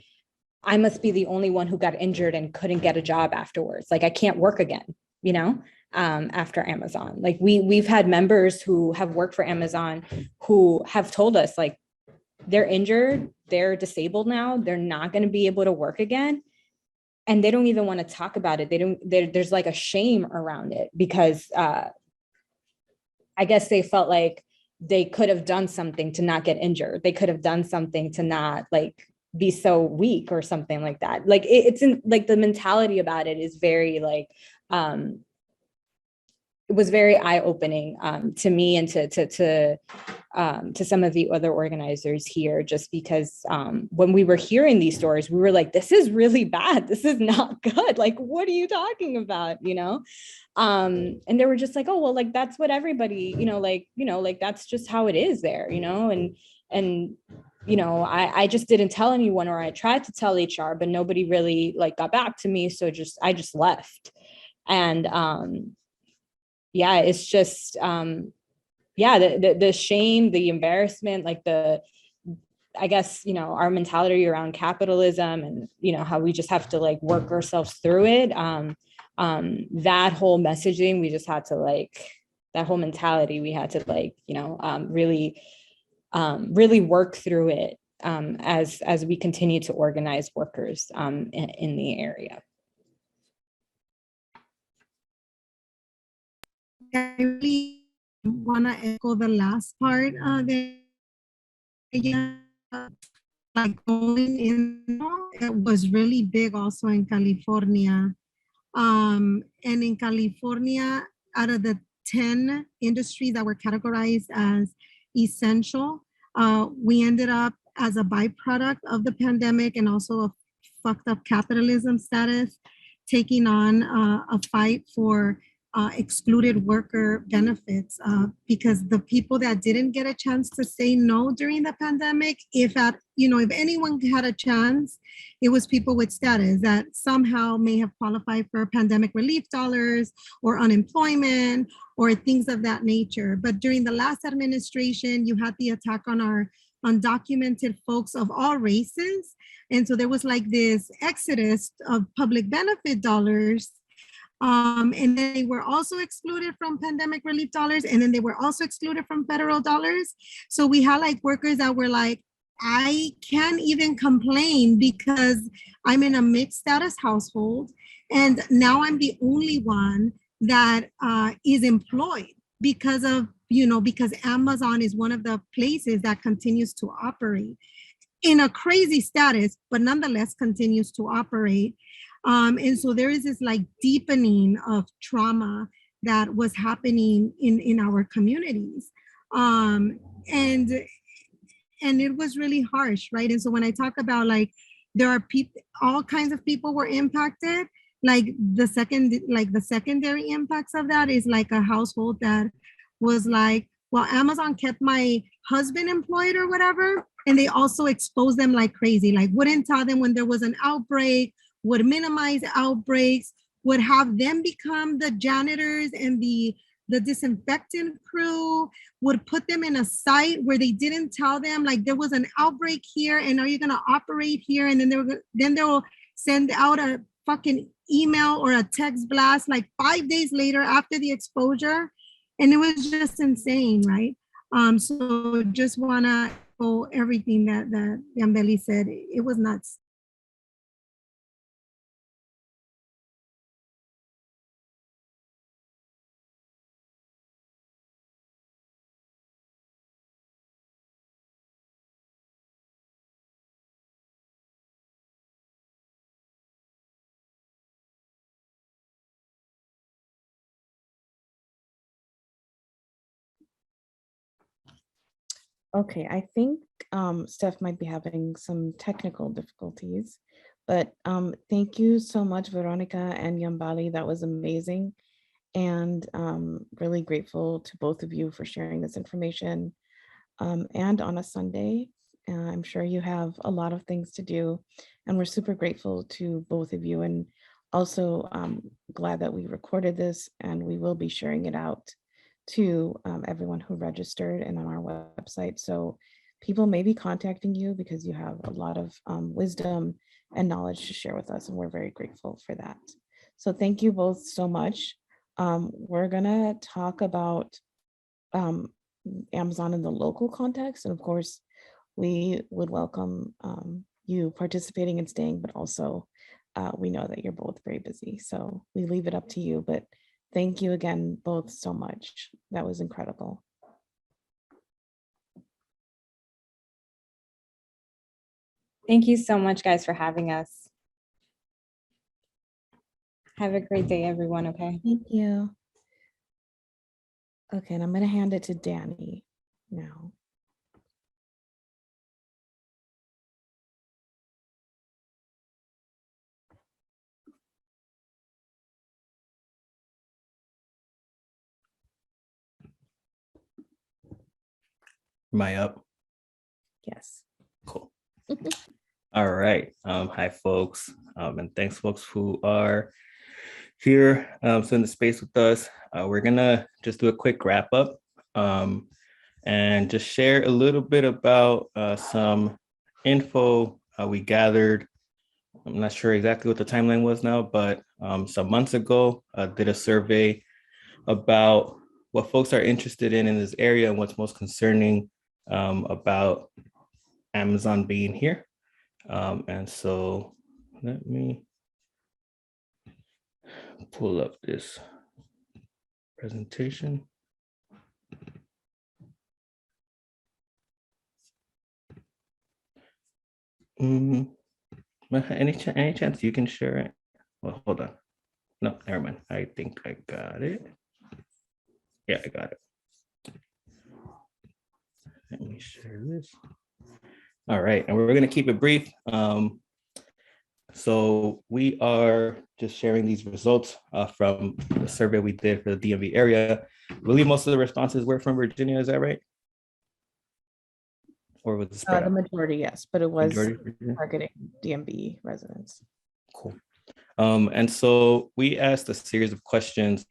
I must be the only one who got injured and couldn't get a job afterwards. Like I can't work again, you know, after Amazon. Like we've had members who have worked for Amazon who have told us like they're injured, they're disabled now, they're not going to be able to work again. And they don't even want to talk about it. There's like a shame around it, because I guess they felt like they could have done something to not get injured. They could have done something to not like be so weak or something like that. Like it's in like the mentality about it is very like it was very eye-opening to me, and to some of the other organizers here, just because when we were hearing these stories, we were like, this is really bad. This is not good. Like, what are you talking about? You know? And they were just like, oh, well, like, that's what everybody, like, that's just how it is there, you know? And, I just didn't tell anyone, or I tried to tell HR, but nobody really like got back to me. So I just left. And, yeah, it's just, the shame, the embarrassment, like I guess, our mentality around capitalism, and, how we just have to like work ourselves through it. That whole messaging, we just had to like, that whole mentality, we had to like, really work through it as we continue to organize workers in the area. I really want to echo the last part there. Yeah, like going in, it was really big also in California. And in California, out of the 10 industries that were categorized as essential, we ended up as a byproduct of the pandemic and also a fucked up capitalism status, taking on a fight for excluded worker benefits, because the people that didn't get a chance to say no during the pandemic, if anyone had a chance, it was people with status that somehow may have qualified for pandemic relief dollars or unemployment or things of that nature. But during the last administration, you had the attack on our undocumented folks of all races. And so there was like this exodus of public benefit dollars. And then they were also excluded from pandemic relief dollars. And then they were also excluded from federal dollars. So we had like workers that were like, I can't even complain because I'm in a mixed status household. And now I'm the only one that is employed because Amazon is one of the places that continues to operate in a crazy status, but nonetheless continues to operate. And so there is this like deepening of trauma that was happening in our communities. And it was really harsh, right? And so when I talk about like, there are people, all kinds of people were impacted. Like the secondary impacts of that is like a household that was like, well, Amazon kept my husband employed or whatever. And they also exposed them like crazy, like wouldn't tell them when there was an outbreak, would minimize outbreaks, would have them become the janitors and the disinfectant crew, would put them in a site where they didn't tell them like there was an outbreak here and are you going to operate here? And then they'll send out a fucking email or a text blast like 5 days later after the exposure. And it was just insane, right? So just want to echo everything that Yambeli said. It was nuts. Okay, I think Steph might be having some technical difficulties, but thank you so much, Veronica and Yambali. That was amazing. And really grateful to both of you for sharing this information. And on a Sunday, I'm sure you have a lot of things to do. And we're super grateful to both of you. And also glad that we recorded this and we will be sharing it out to everyone who registered and on our website. So people may be contacting you because you have a lot of wisdom and knowledge to share with us. And we're very grateful for that. So thank you both so much. We're gonna talk about Amazon in the local context. And of course, we would welcome you participating and staying, but also we know that you're both very busy. So we leave it up to you, but thank you again, both so much. That was incredible. Thank you so much, guys, for having us. Have a great day, everyone, okay? Thank you. Okay, and I'm gonna hand it to Danny now. Am I up? Yes. Cool. All right. Hi, folks. And thanks, folks who are here so in the space with us. We're gonna just do a quick wrap up and just share a little bit about some info we gathered. I'm not sure exactly what the timeline was now, but some months ago, did a survey about what folks are interested in this area and what's most concerning about Amazon being here. And so let me pull up this presentation. Any chance you can share it? Well, hold on. No, never mind. I think I got it. Yeah, I got it. Let me share this. All right, and we're going to keep it brief. So we are just sharing these results from the survey we did for the DMV area. I believe most of the responses were from Virginia, is that right? Or was it spread The out? majority, yes, but it was Majority Virginia? targeting DMV residents. Cool. And so we asked a series of questions.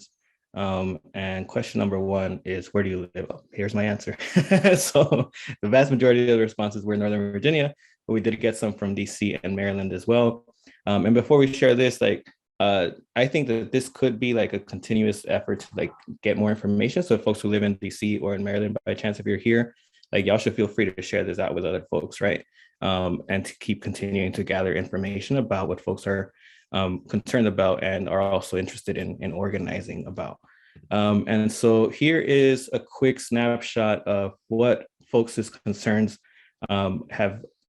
And question number one is, where do you live? Here's my answer. So the vast majority of the responses were Northern Virginia, but we did get some from DC and Maryland as well. And before we share this, I think that this could be like a continuous effort to get more information. So folks who live in DC or in Maryland, by chance, if you're here, y'all should feel free to share this out with other folks, right? And to keep continuing to gather information about what folks are concerned about and are also interested in organizing about. And so here is a quick snapshot of what folks' concerns are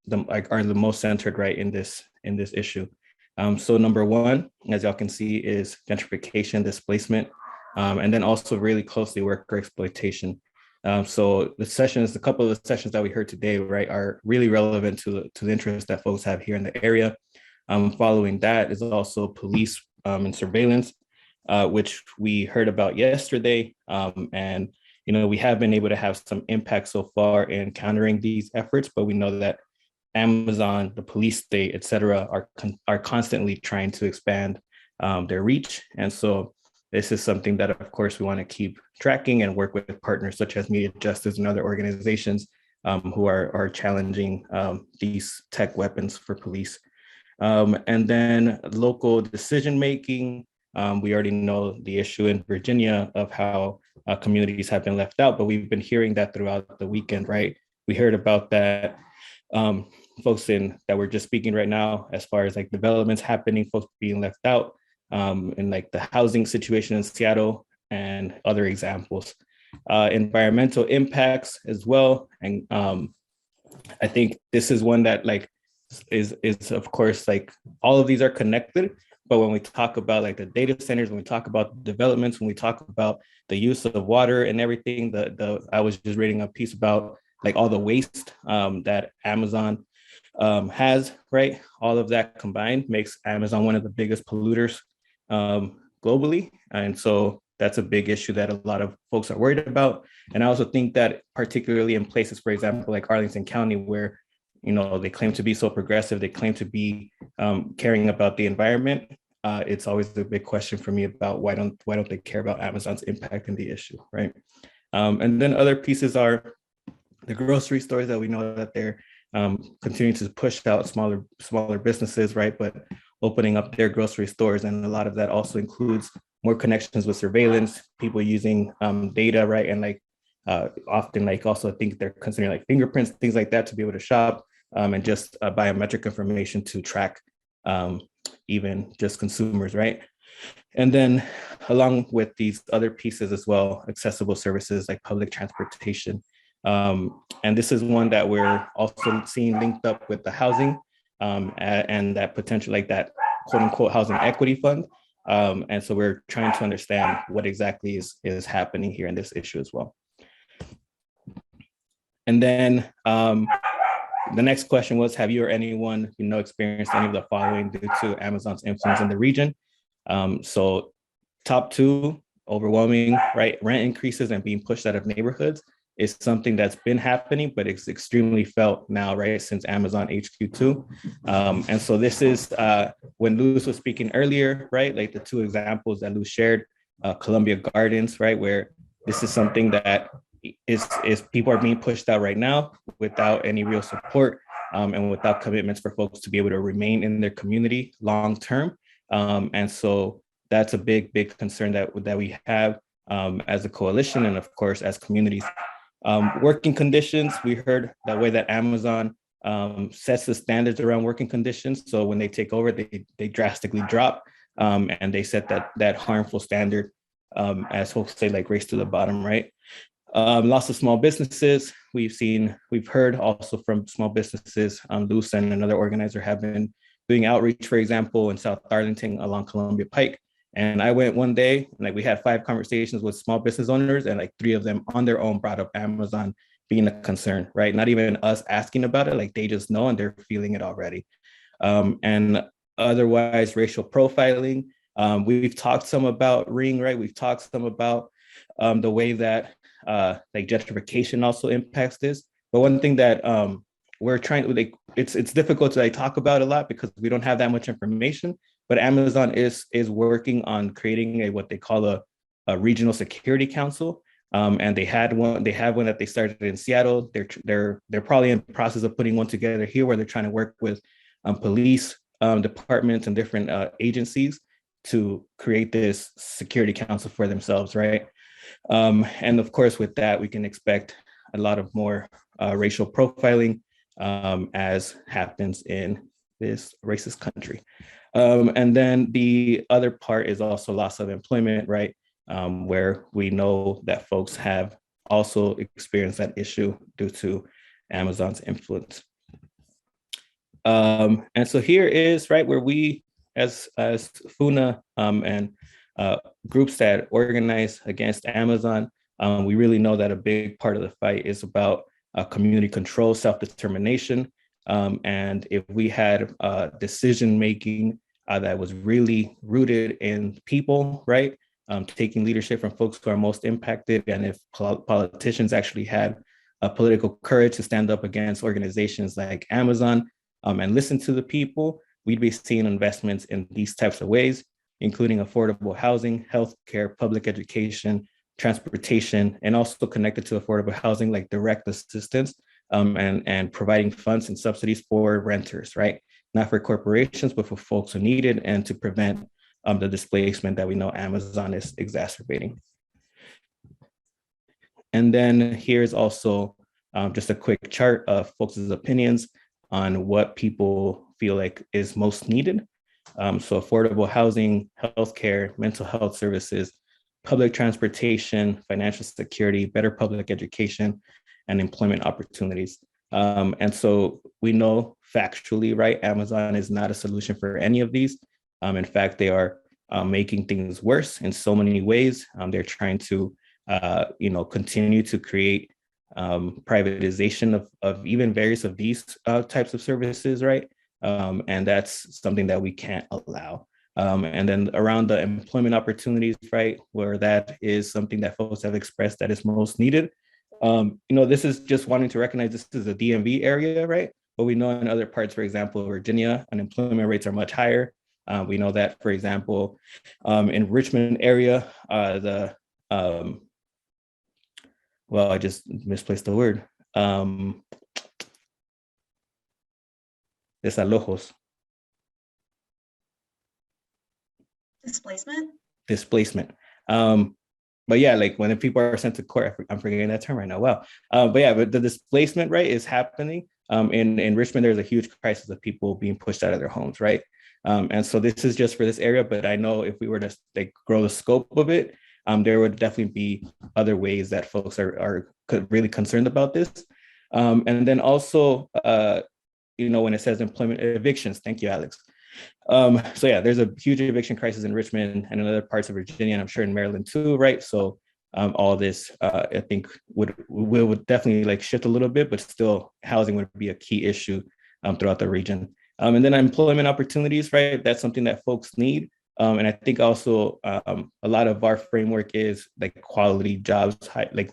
the most centered, right, in this issue. So number one, as y'all can see, is gentrification, displacement, and then also really closely worker exploitation. So a couple of the sessions that we heard today, right, are really relevant to the interest that folks have here in the area. Following that is also police and surveillance, which we heard about yesterday. And, we have been able to have some impact so far in countering these efforts, but we know that Amazon, the police state, et cetera, are constantly trying to expand their reach. And so this is something that, of course, we want to keep tracking and work with partners such as Media Justice and other organizations who are challenging these tech weapons for police. And then local decision-making, we already know the issue in Virginia of how communities have been left out, but we've been hearing that throughout the weekend, right? We heard about that folks that we're just speaking right now, as far as developments happening, folks being left out in the housing situation in Seattle and other examples. Environmental impacts as well. And I think this is one that is of course, all of these are connected, but when we talk about the data centers, when we talk about developments, when we talk about the use of water and everything, I was just reading a piece about like all the waste that Amazon has, right? All of that combined makes Amazon one of the biggest polluters globally. And so that's a big issue that a lot of folks are worried about. And I also think that particularly in places, for example, like Arlington County, where they claim to be so progressive, they claim to be caring about the environment. It's always a big question for me about why don't they care about Amazon's impact in the issue, right? And then other pieces are the grocery stores that we know that they're continuing to push out smaller businesses, right? But opening up their grocery stores, and a lot of that also includes more connections with surveillance, people using data, right? And often also I think they're considering like fingerprints, things like that to be able to shop, and just biometric information to track even just consumers, right? And then along with these other pieces as well, accessible services like public transportation. And this is one that we're also seeing linked up with the housing and that potential, like that quote unquote housing equity fund. And so we're trying to understand what exactly is happening here in this issue as well. And then the next question was, have you or anyone experienced any of the following due to Amazon's influence in the region? So top two, overwhelming, right? Rent increases and being pushed out of neighborhoods is something that's been happening, but it's extremely felt now, right, since Amazon HQ2. And so this is when Luz was speaking earlier, right, like the two examples that Luz shared, Columbia Gardens, right, where this is something that is people are being pushed out right now without any real support and without commitments for folks to be able to remain in their community long term. And so that's a big concern that we have as a coalition and of course as communities. Working conditions, we heard the way that Amazon sets the standards around working conditions. So when they take over, they drastically drop and they set that harmful standard, as folks say, like race to the bottom, right? Lots of small businesses. We've heard also from small businesses. Luz and another organizer have been doing outreach, for example, in South Arlington along Columbia Pike. And I went one day, and we had 5 conversations with small business owners, and 3 of them on their own brought up Amazon being a concern, right? Not even us asking about it, they just know and they're feeling it already. And otherwise, racial profiling. We've talked some about Ring, right? We've talked some about the way that gentrification also impacts this. But one thing that we're trying to, it's difficult to talk about a lot because we don't have that much information. But Amazon is working on creating what they call a regional security council, and they have one that they started in Seattle. They're probably in the process of putting one together here, where they're trying to work with police departments and different agencies to create this security council for themselves, right? And of course, with that, we can expect a lot of more racial profiling as happens in this racist country. And then the other part is also loss of employment, right? Where we know that folks have also experienced that issue due to Amazon's influence. And so here is, right, where we as FUNA and groups that organize against Amazon, we really know that a big part of the fight is about community control, self-determination. And if we had decision-making that was really rooted in people, right? Taking leadership from folks who are most impacted, and if politicians actually had political courage to stand up against organizations like Amazon and listen to the people, we'd be seeing investments in these types of ways, including affordable housing, healthcare, public education, transportation, and also connected to affordable housing, like direct assistance and providing funds and subsidies for renters, right? Not for corporations, but for folks who need it, and to prevent the displacement that we know Amazon is exacerbating. And then here's also just a quick chart of folks' opinions on what people feel like is most needed. So affordable housing, healthcare, mental health services, public transportation, financial security, better public education, and employment opportunities. And so we know factually, right, Amazon is not a solution for any of these. In fact, they are making things worse in so many ways. They're trying to, continue to create privatization of even various of these types of services, right? And that's something that we can't allow. And then around the employment opportunities, right, where that is something that folks have expressed that is most needed. This is just wanting to recognize this is a DMV area, right? But we know in other parts, for example, Virginia, unemployment rates are much higher. We know that, for example, in Richmond area, well, I just misplaced the word. Desalojos. Displacement. But yeah, like when people are sent to court, I'm forgetting that term right now. Wow. But the displacement, right, is happening. In Richmond, there's a huge crisis of people being pushed out of their homes, right? And so this is just for this area, but I know if we were to grow the scope of it, there would definitely be other ways that folks are really concerned about this. And then also, when it says employment evictions, thank you, Alex. So yeah, there's a huge eviction crisis in Richmond and in other parts of Virginia, and I'm sure in Maryland too, right? So all this, I think would definitely shift a little bit, but still housing would be a key issue throughout the region. And then employment opportunities, right? That's something that folks need. And I think also a lot of our framework is quality jobs,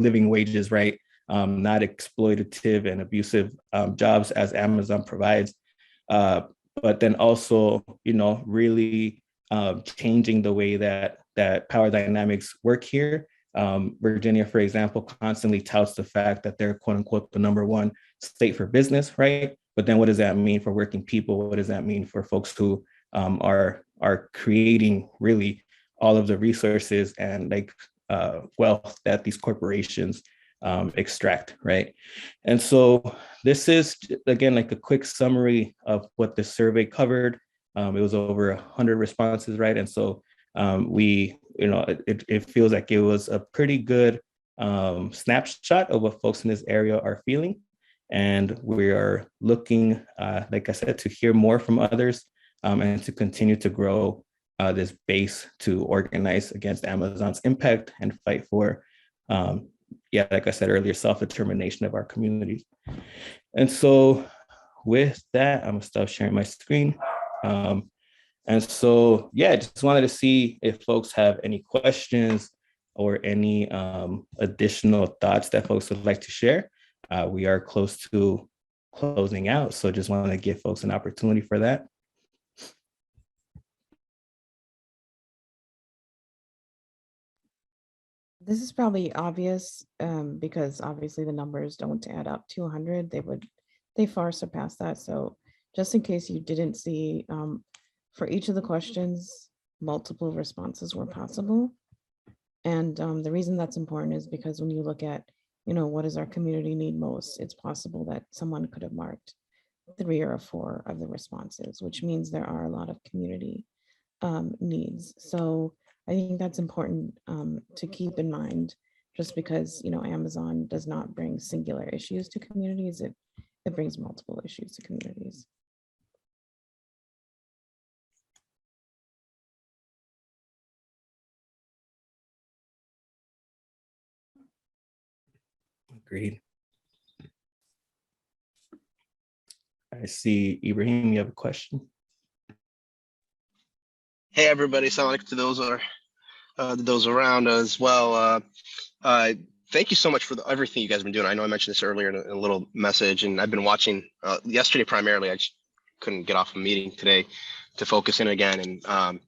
living wages, right? Not exploitative and abusive jobs as Amazon provides. But then also, really changing the way that power dynamics work here. Virginia, for example, constantly touts the fact that they're quote unquote the #1 state for business, right? But then what does that mean for working people? What does that mean for folks who are creating really all of the resources and wealth that these corporations extract, right? And so this is, again, a quick summary of what the survey covered. It was over 100 responses, right? And so it feels like it was a pretty good snapshot of what folks in this area are feeling. And we are looking, like I said, to hear more from others and to continue to grow this base to organize against Amazon's impact and fight for like I said earlier, self-determination of our communities. And so with that, I'm gonna stop sharing my screen. And so, just wanted to see if folks have any questions or any additional thoughts that folks would like to share. We are close to closing out, so just wanted to give folks an opportunity for that. This is probably obvious because obviously the numbers don't add up to 100. They far surpass that. So just in case you didn't see, for each of the questions, multiple responses were possible. And the reason that's important is because when you look at, what does our community need most, it's possible that someone could have marked 3 or 4 of the responses, which means there are a lot of community needs. So I think that's important to keep in mind, just because, Amazon does not bring singular issues to communities. It brings multiple issues to communities. Agreed. I see Ibrahim, you have a question. Hey everybody, Salam alaikum to those around as well. Thank you so much for everything you guys have been doing. I know I mentioned this earlier in a little message, and I've been watching yesterday primarily. I just couldn't get off a meeting today to focus in again, and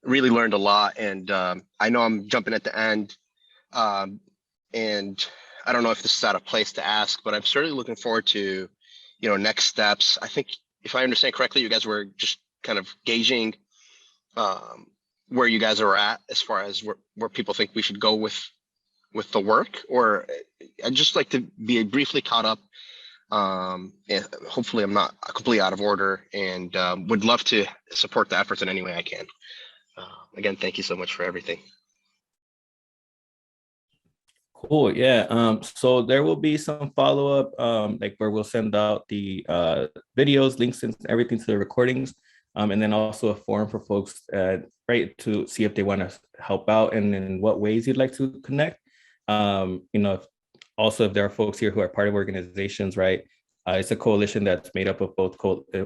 really learned a lot. And I know I'm jumping at the end, and I don't know if this is out of place to ask, but I'm certainly looking forward to, next steps. I think if I understand correctly, you guys were just kind of gauging where you guys are at as far as where people think we should go with the work, or I'd just like to be briefly caught up. And hopefully I'm not completely out of order, and would love to support the efforts in any way I can. Again, thank you so much for everything. Cool. Yeah. So there will be some follow-up, where we'll send out the videos, links, and everything to the recordings. And then also a forum for folks, right, to see if they want to help out and in what ways you'd like to connect. Also, if there are folks here who are part of organizations, right? It's a coalition that's made up of both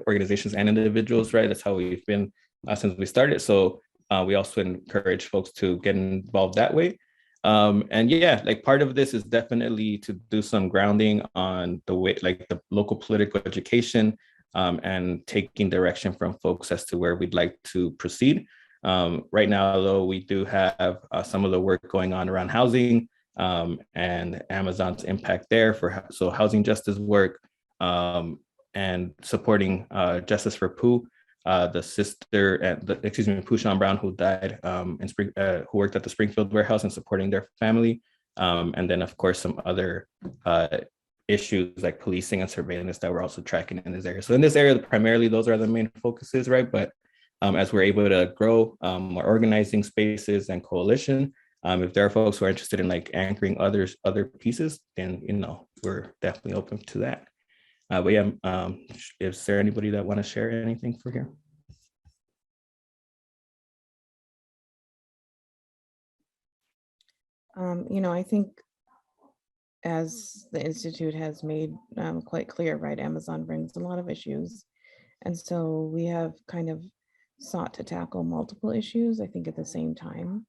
organizations and individuals, right? That's how we've been since we started. So we also encourage folks to get involved that way. And yeah, like part of this is definitely to do some grounding on the way, like the local political education, and taking direction from folks as to where we'd like to proceed. Right now, though, we do have some of the work going on around housing, and Amazon's impact there for so housing justice work, and supporting Justice for Pooh, the sister and Pooh Sean Brown, who died who worked at the Springfield warehouse, and supporting their family. And then of course some other issues like policing and surveillance that we're also tracking in this area. So in this area, primarily those are the main focuses, right? But as we're able to grow more organizing spaces and coalition, if there are folks who are interested in like anchoring other pieces, then we're definitely open to that. But yeah, is there anybody that want to share anything for here? I think as the Institute has made quite clear, right, Amazon brings a lot of issues. And so we have kind of sought to tackle multiple issues, I think, at the same time.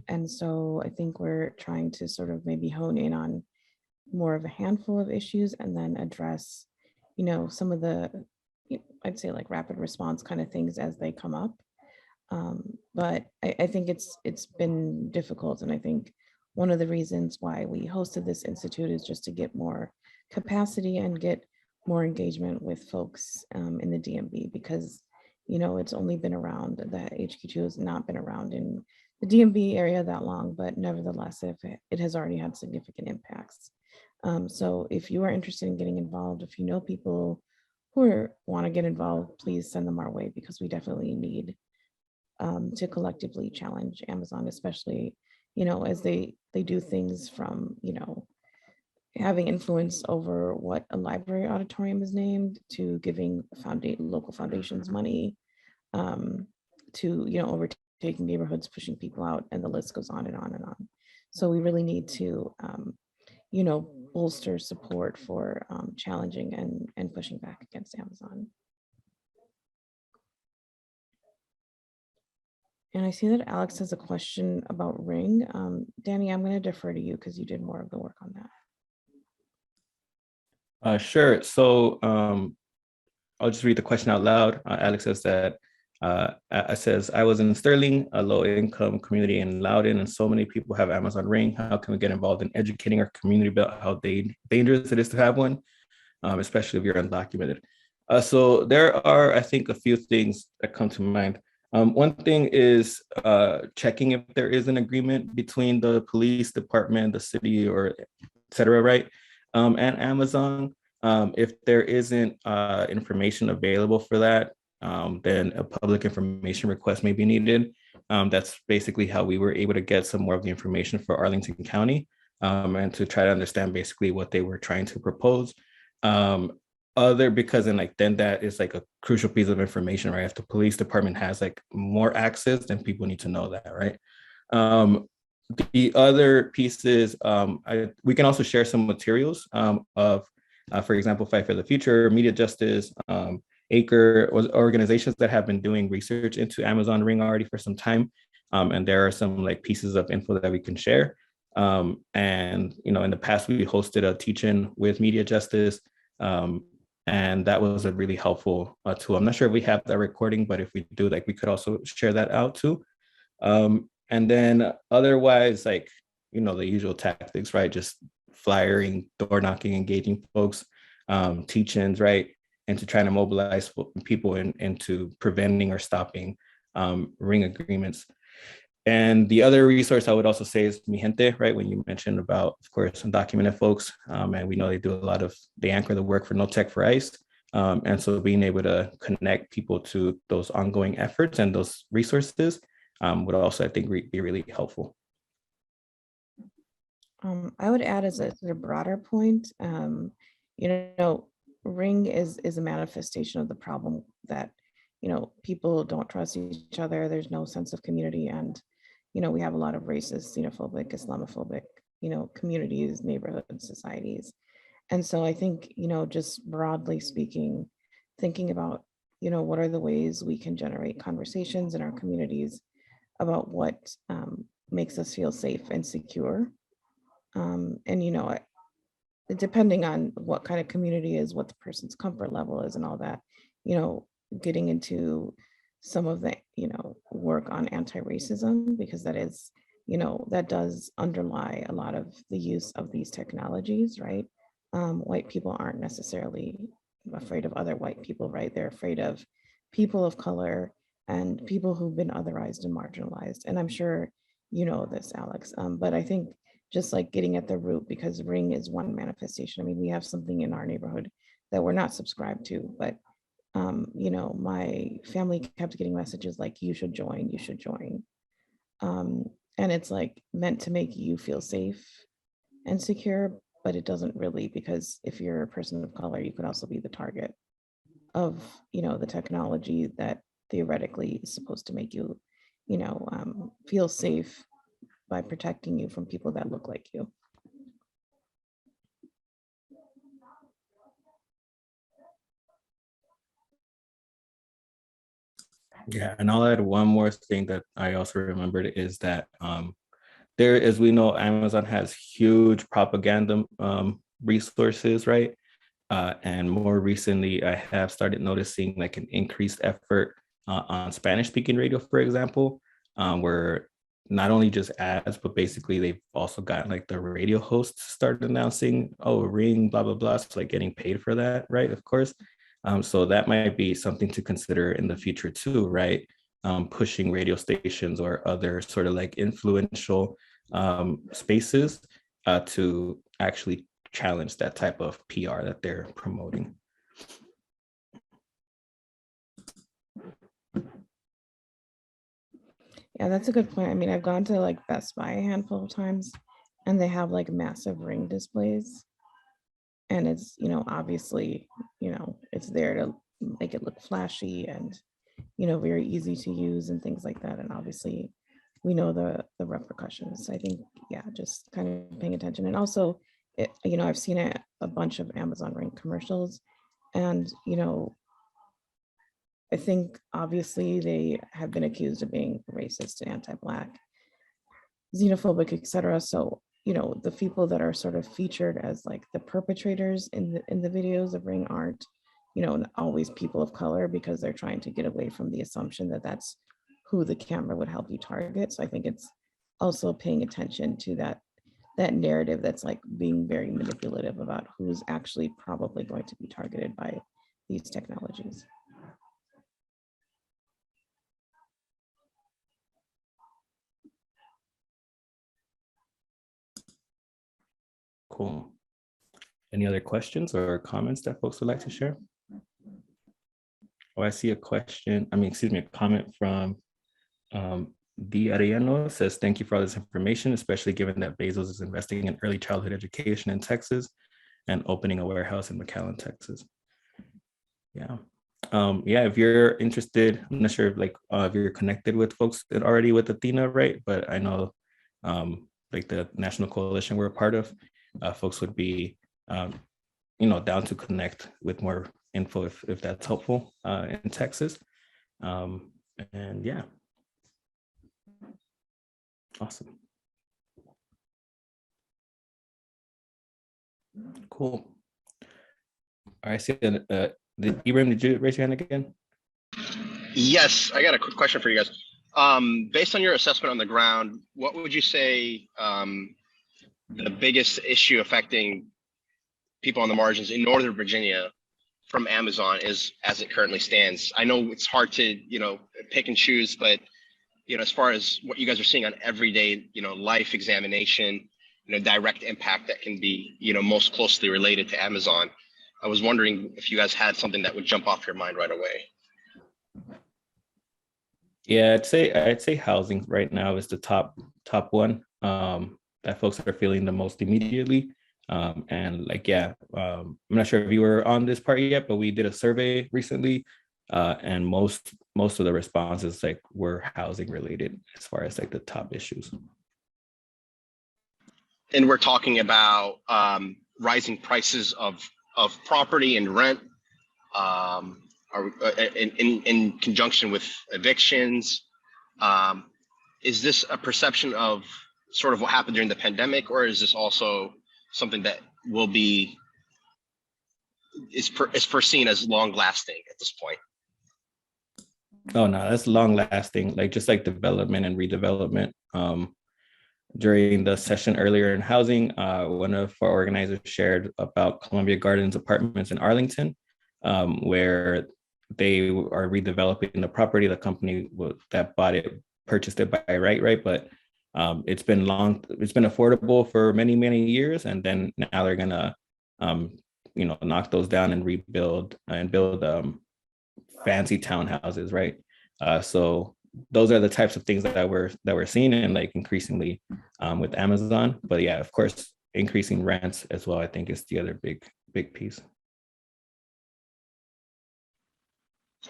And so I think we're trying to sort of maybe hone in on more of a handful of issues and then address, some of the, I'd say like rapid response kind of things as they come up. But I think it's been difficult. And I think one of the reasons why we hosted this institute is just to get more capacity and get more engagement with folks in the DMV, because, it's only been around, that HQ2 has not been around in the DMV area that long, but nevertheless, it has already had significant impacts. So if you are interested in getting involved, if you know people who want to get involved, please send them our way, because we definitely need to collectively challenge Amazon, especially, as they do things from, having influence over what a library auditorium is named, to giving local foundations money, to, overtaking neighborhoods, pushing people out, and the list goes on and on and on. So we really need to, bolster support for challenging and pushing back against Amazon. And I see that Alex has a question about Ring. Danny, I'm going to defer to you because you did more of the work on that. Sure. So I'll just read the question out loud. Alex says that, I was in Sterling, a low income community in Loudoun, and so many people have Amazon Ring. How can we get involved in educating our community about how dangerous it is to have one, especially if you're undocumented? So there are, I think, a few things that come to mind. One thing is checking if there is an agreement between the police department, the city, or et cetera, right? And Amazon. If there isn't information available for that, then a public information request may be needed. That's basically how we were able to get some more of the information for Arlington County, and to try to understand basically what they were trying to propose. Because then that is like a crucial piece of information, right? If the police department has like more access, then people need to know that, right? The other pieces, we can also share some materials of, for example, Fight for the Future, Media Justice, Acre, organizations that have been doing research into Amazon Ring already for some time. And there are some like pieces of info that we can share. And, in the past, we hosted a teach-in with Media Justice. And that was a really helpful tool. I'm not sure if we have that recording, but if we do, like, we could also share that out too. And then otherwise, like, the usual tactics, right? Just flyering, door knocking, engaging folks, teach-ins, right? And to try to mobilize people into preventing or stopping Ring agreements. And the other resource I would also say is Mi Gente, right? When you mentioned about, of course, undocumented folks, and we know they anchor the work for No Tech for ICE. And so being able to connect people to those ongoing efforts and those resources would also, I think, be really helpful. I would add as a broader point, Ring is a manifestation of the problem that, people don't trust each other. There's no sense of community. And, you know, we have a lot of racist, xenophobic, Islamophobic, you know, communities, neighborhoods, societies. And so I think, you know, just broadly speaking, thinking about, you know, what are the ways we can generate conversations in our communities about what makes us feel safe and secure. And, you know, depending on what kind of community is, what the person's comfort level is and all that, you know, getting into some of the, you know, work on anti-racism, because that is, you know, that does underlie a lot of the use of these technologies, right? White people aren't necessarily afraid of other white people, right? They're afraid of people of color and people who've been otherized and marginalized. And I'm sure you know this, Alex, but I think just like getting at the root, because Ring is one manifestation. I mean, we have something in our neighborhood that we're not subscribed to, but you know, my family kept getting messages like, you should join, you should join. And it's like meant to make you feel safe and secure, but it doesn't really, because if you're a person of color, you could also be the target of, you know, the technology that theoretically is supposed to make you, you know, feel safe by protecting you from people that look like you. Yeah, and I'll add one more thing that I also remembered is that there, as we know, Amazon has huge propaganda resources, right? And more recently, I have started noticing like an increased effort on Spanish-speaking radio, for example, where not only just ads, but basically they've also got like the radio hosts started announcing, oh, Ring, blah, blah, blah. So like getting paid for that, right? Of course. So that might be something to consider in the future too, right? Pushing radio stations or other sort of like influential spaces to actually challenge that type of PR that they're promoting. Yeah, that's a good point. I mean, I've gone to like Best Buy a handful of times and they have like massive Ring displays. And it's, you know, obviously, you know, it's there to make it look flashy and, you know, very easy to use and things like that. And obviously we know the repercussions. I think, yeah, just kind of paying attention. And also, you know, I've seen a bunch of Amazon Ring commercials and, you know, I think obviously they have been accused of being racist and anti-Black, xenophobic, etc. So, you know, the people that are sort of featured as like the perpetrators in the videos of Ring aren't, you know, always people of color, because they're trying to get away from the assumption that that's who the camera would help you target. So I think it's also paying attention to that narrative that's like being very manipulative about who's actually probably going to be targeted by these technologies. Cool. Any other questions or comments that folks would like to share? Oh, I see a question, a comment from D. Arellano says, thank you for all this information, especially given that Bezos is investing in early childhood education in Texas and opening a warehouse in McAllen, Texas. Yeah. Yeah, if you're interested, I'm not sure if you're connected with folks that already with Athena, right? But I know like the national coalition we're a part of, folks would be down to connect with more info if that's helpful in Texas. And yeah. Awesome. Cool. All right, so Ibrahim, did you raise your hand again? Yes, I got a quick question for you guys. Based on your assessment on the ground, what would you say the biggest issue affecting people on the margins in Northern Virginia from Amazon is as it currently stands? I know it's hard to, pick and choose, but, as far as what you guys are seeing on everyday, life examination, direct impact that can be, most closely related to Amazon. I was wondering if you guys had something that would jump off your mind right away. Yeah, I'd say housing right now is the top one that folks are feeling the most immediately. And I'm not sure if you were on this part yet, but we did a survey recently And most of the responses like were housing related as far as like the top issues. And we're talking about rising prices of property and rent, in conjunction with evictions. Is this a perception of sort of what happened during the pandemic, or is this also something that will be is foreseen as long lasting at this point? Oh no, that's long lasting, like just like development and redevelopment. During the session earlier in housing, one of our organizers shared about Columbia Gardens Apartments in Arlington, where they are redeveloping the property. The company that bought it purchased it by right, but it's been affordable for many years, and then now they're gonna knock those down and rebuild and build fancy townhouses, right? So those are the types of things that we're seeing, and like increasingly with Amazon. But yeah, of course, increasing rents as well, I think, is the other big piece.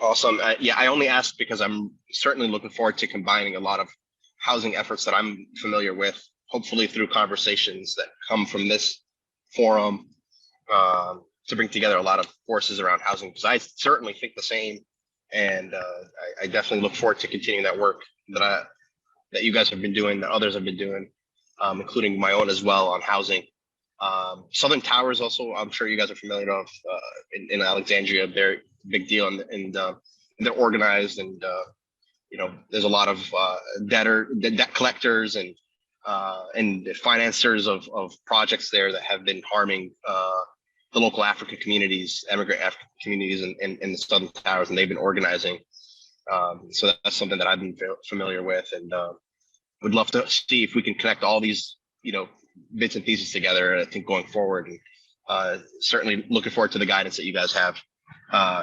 Awesome. Yeah, I only asked because I'm certainly looking forward to combining a lot of housing efforts that I'm familiar with, hopefully through conversations that come from this forum, to bring together a lot of forces around housing, because I certainly think the same. And I definitely look forward to continuing that work that you guys have been doing, that others have been doing, including my own as well on housing. Southern Towers also, I'm sure you guys are familiar of, in Alexandria. They're a big deal, and they're organized, and there's a lot of debt collectors and financiers of projects there that have been harming the local African communities, immigrant African communities in the Southern Towers, and they've been organizing. So that's something that I've been familiar with, and would love to see if we can connect all these, bits and pieces together, I think, going forward. And certainly looking forward to the guidance that you guys have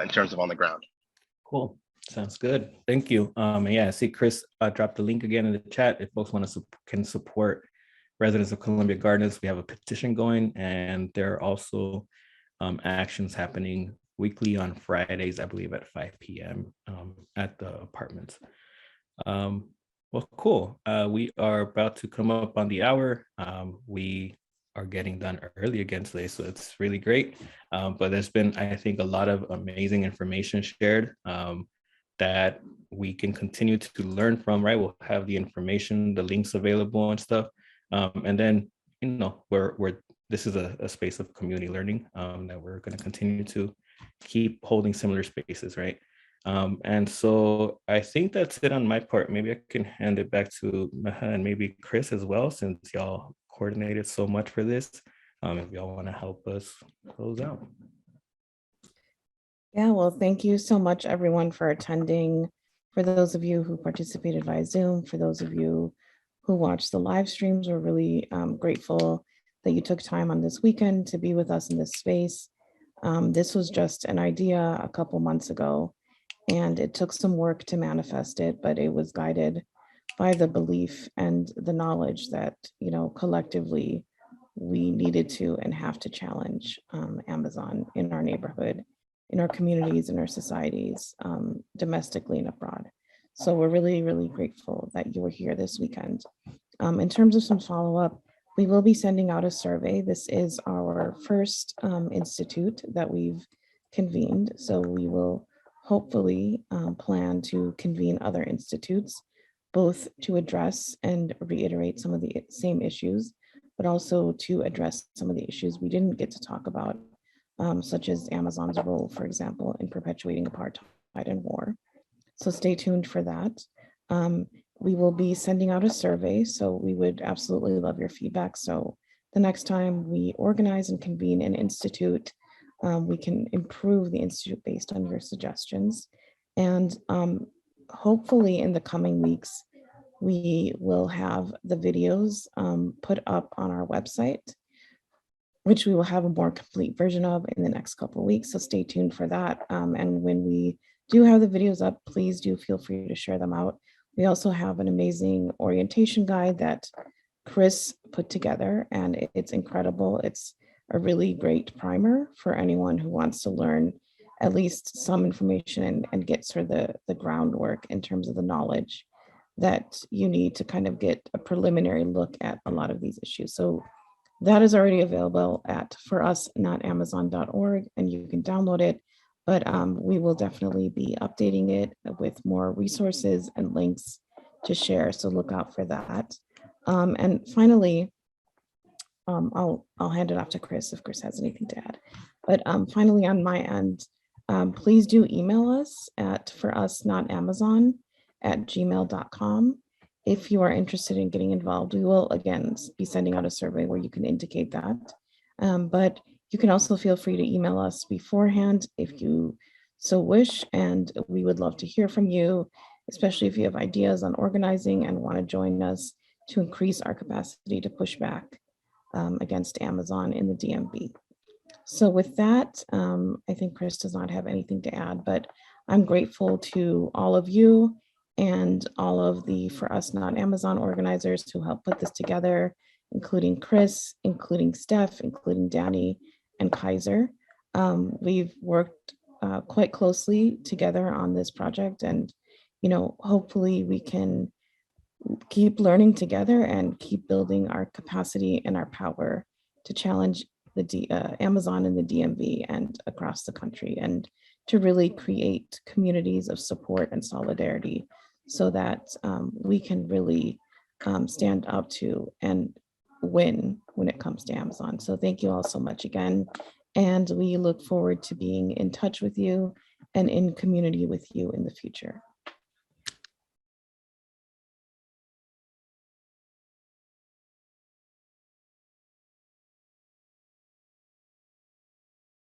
in terms of on the ground. Cool. Sounds good. Thank you. And yeah, I see Chris dropped the link again in the chat. If folks want to can support residents of Columbia Gardens, we have a petition going, and there are also actions happening weekly on Fridays, I believe, at 5 p.m. At the apartments. Well, cool. We are about to come up on the hour. We are getting done early again today, so it's really great. But there's been, I think, a lot of amazing information shared that we can continue to learn from, right? We'll have the information, the links available and stuff. And then, this is a space of community learning that we're going to continue to keep holding similar spaces, right? And so I think that's it on my part. Maybe I can hand it back to Maha and maybe Chris as well, since y'all coordinated so much for this. If y'all want to help us close out. Yeah, well, thank you so much, everyone, for attending. For those of you who participated via Zoom, for those of you who watched the live streams, we're really grateful that you took time on this weekend to be with us in this space. This was just an idea a couple months ago, and it took some work to manifest it, but it was guided by the belief and the knowledge that, collectively we needed to and have to challenge Amazon in our neighborhood, in our communities, in our societies, domestically and abroad. So we're really, really grateful that you were here this weekend. In terms of some follow-up, we will be sending out a survey. This is our first institute that we've convened. So we will hopefully plan to convene other institutes, both to address and reiterate some of the same issues, but also to address some of the issues we didn't get to talk about, such as Amazon's role, for example, in perpetuating apartheid and war. So stay tuned for that. We will be sending out a survey, so we would absolutely love your feedback. So the next time we organize and convene an institute, we can improve the institute based on your suggestions. And hopefully in the coming weeks, we will have the videos put up on our website, which we will have a more complete version of in the next couple of weeks. So stay tuned for that. And when we do have the videos up, please do feel free to share them out. We also have an amazing orientation guide that Chris put together, and it's incredible. It's a really great primer for anyone who wants to learn at least some information and get sort of the groundwork in terms of the knowledge that you need to kind of get a preliminary look at a lot of these issues. So that is already available at forusnotamazon.org, and you can download it, but we will definitely be updating it with more resources and links to share, so look out for that. And finally, I'll hand it off to Chris if Chris has anything to add. But finally, on my end, please do email us at forusnotamazon@gmail.com. If you are interested in getting involved, we will again be sending out a survey where you can indicate that. But you can also feel free to email us beforehand if you so wish, and we would love to hear from you, especially if you have ideas on organizing and want to join us to increase our capacity to push back against Amazon in the DMV. So with that, I think Chris does not have anything to add, but I'm grateful to all of you and all of the For Us Not Amazon organizers who helped put this together, including Chris, including Steph, including Danny and Kaiser. We've worked quite closely together on this project, and hopefully we can keep learning together and keep building our capacity and our power to challenge the Amazon in the DMV and across the country, and to really create communities of support and solidarity so that we can really stand up to and win when it comes to Amazon. So thank you all so much again. And we look forward to being in touch with you and in community with you in the future.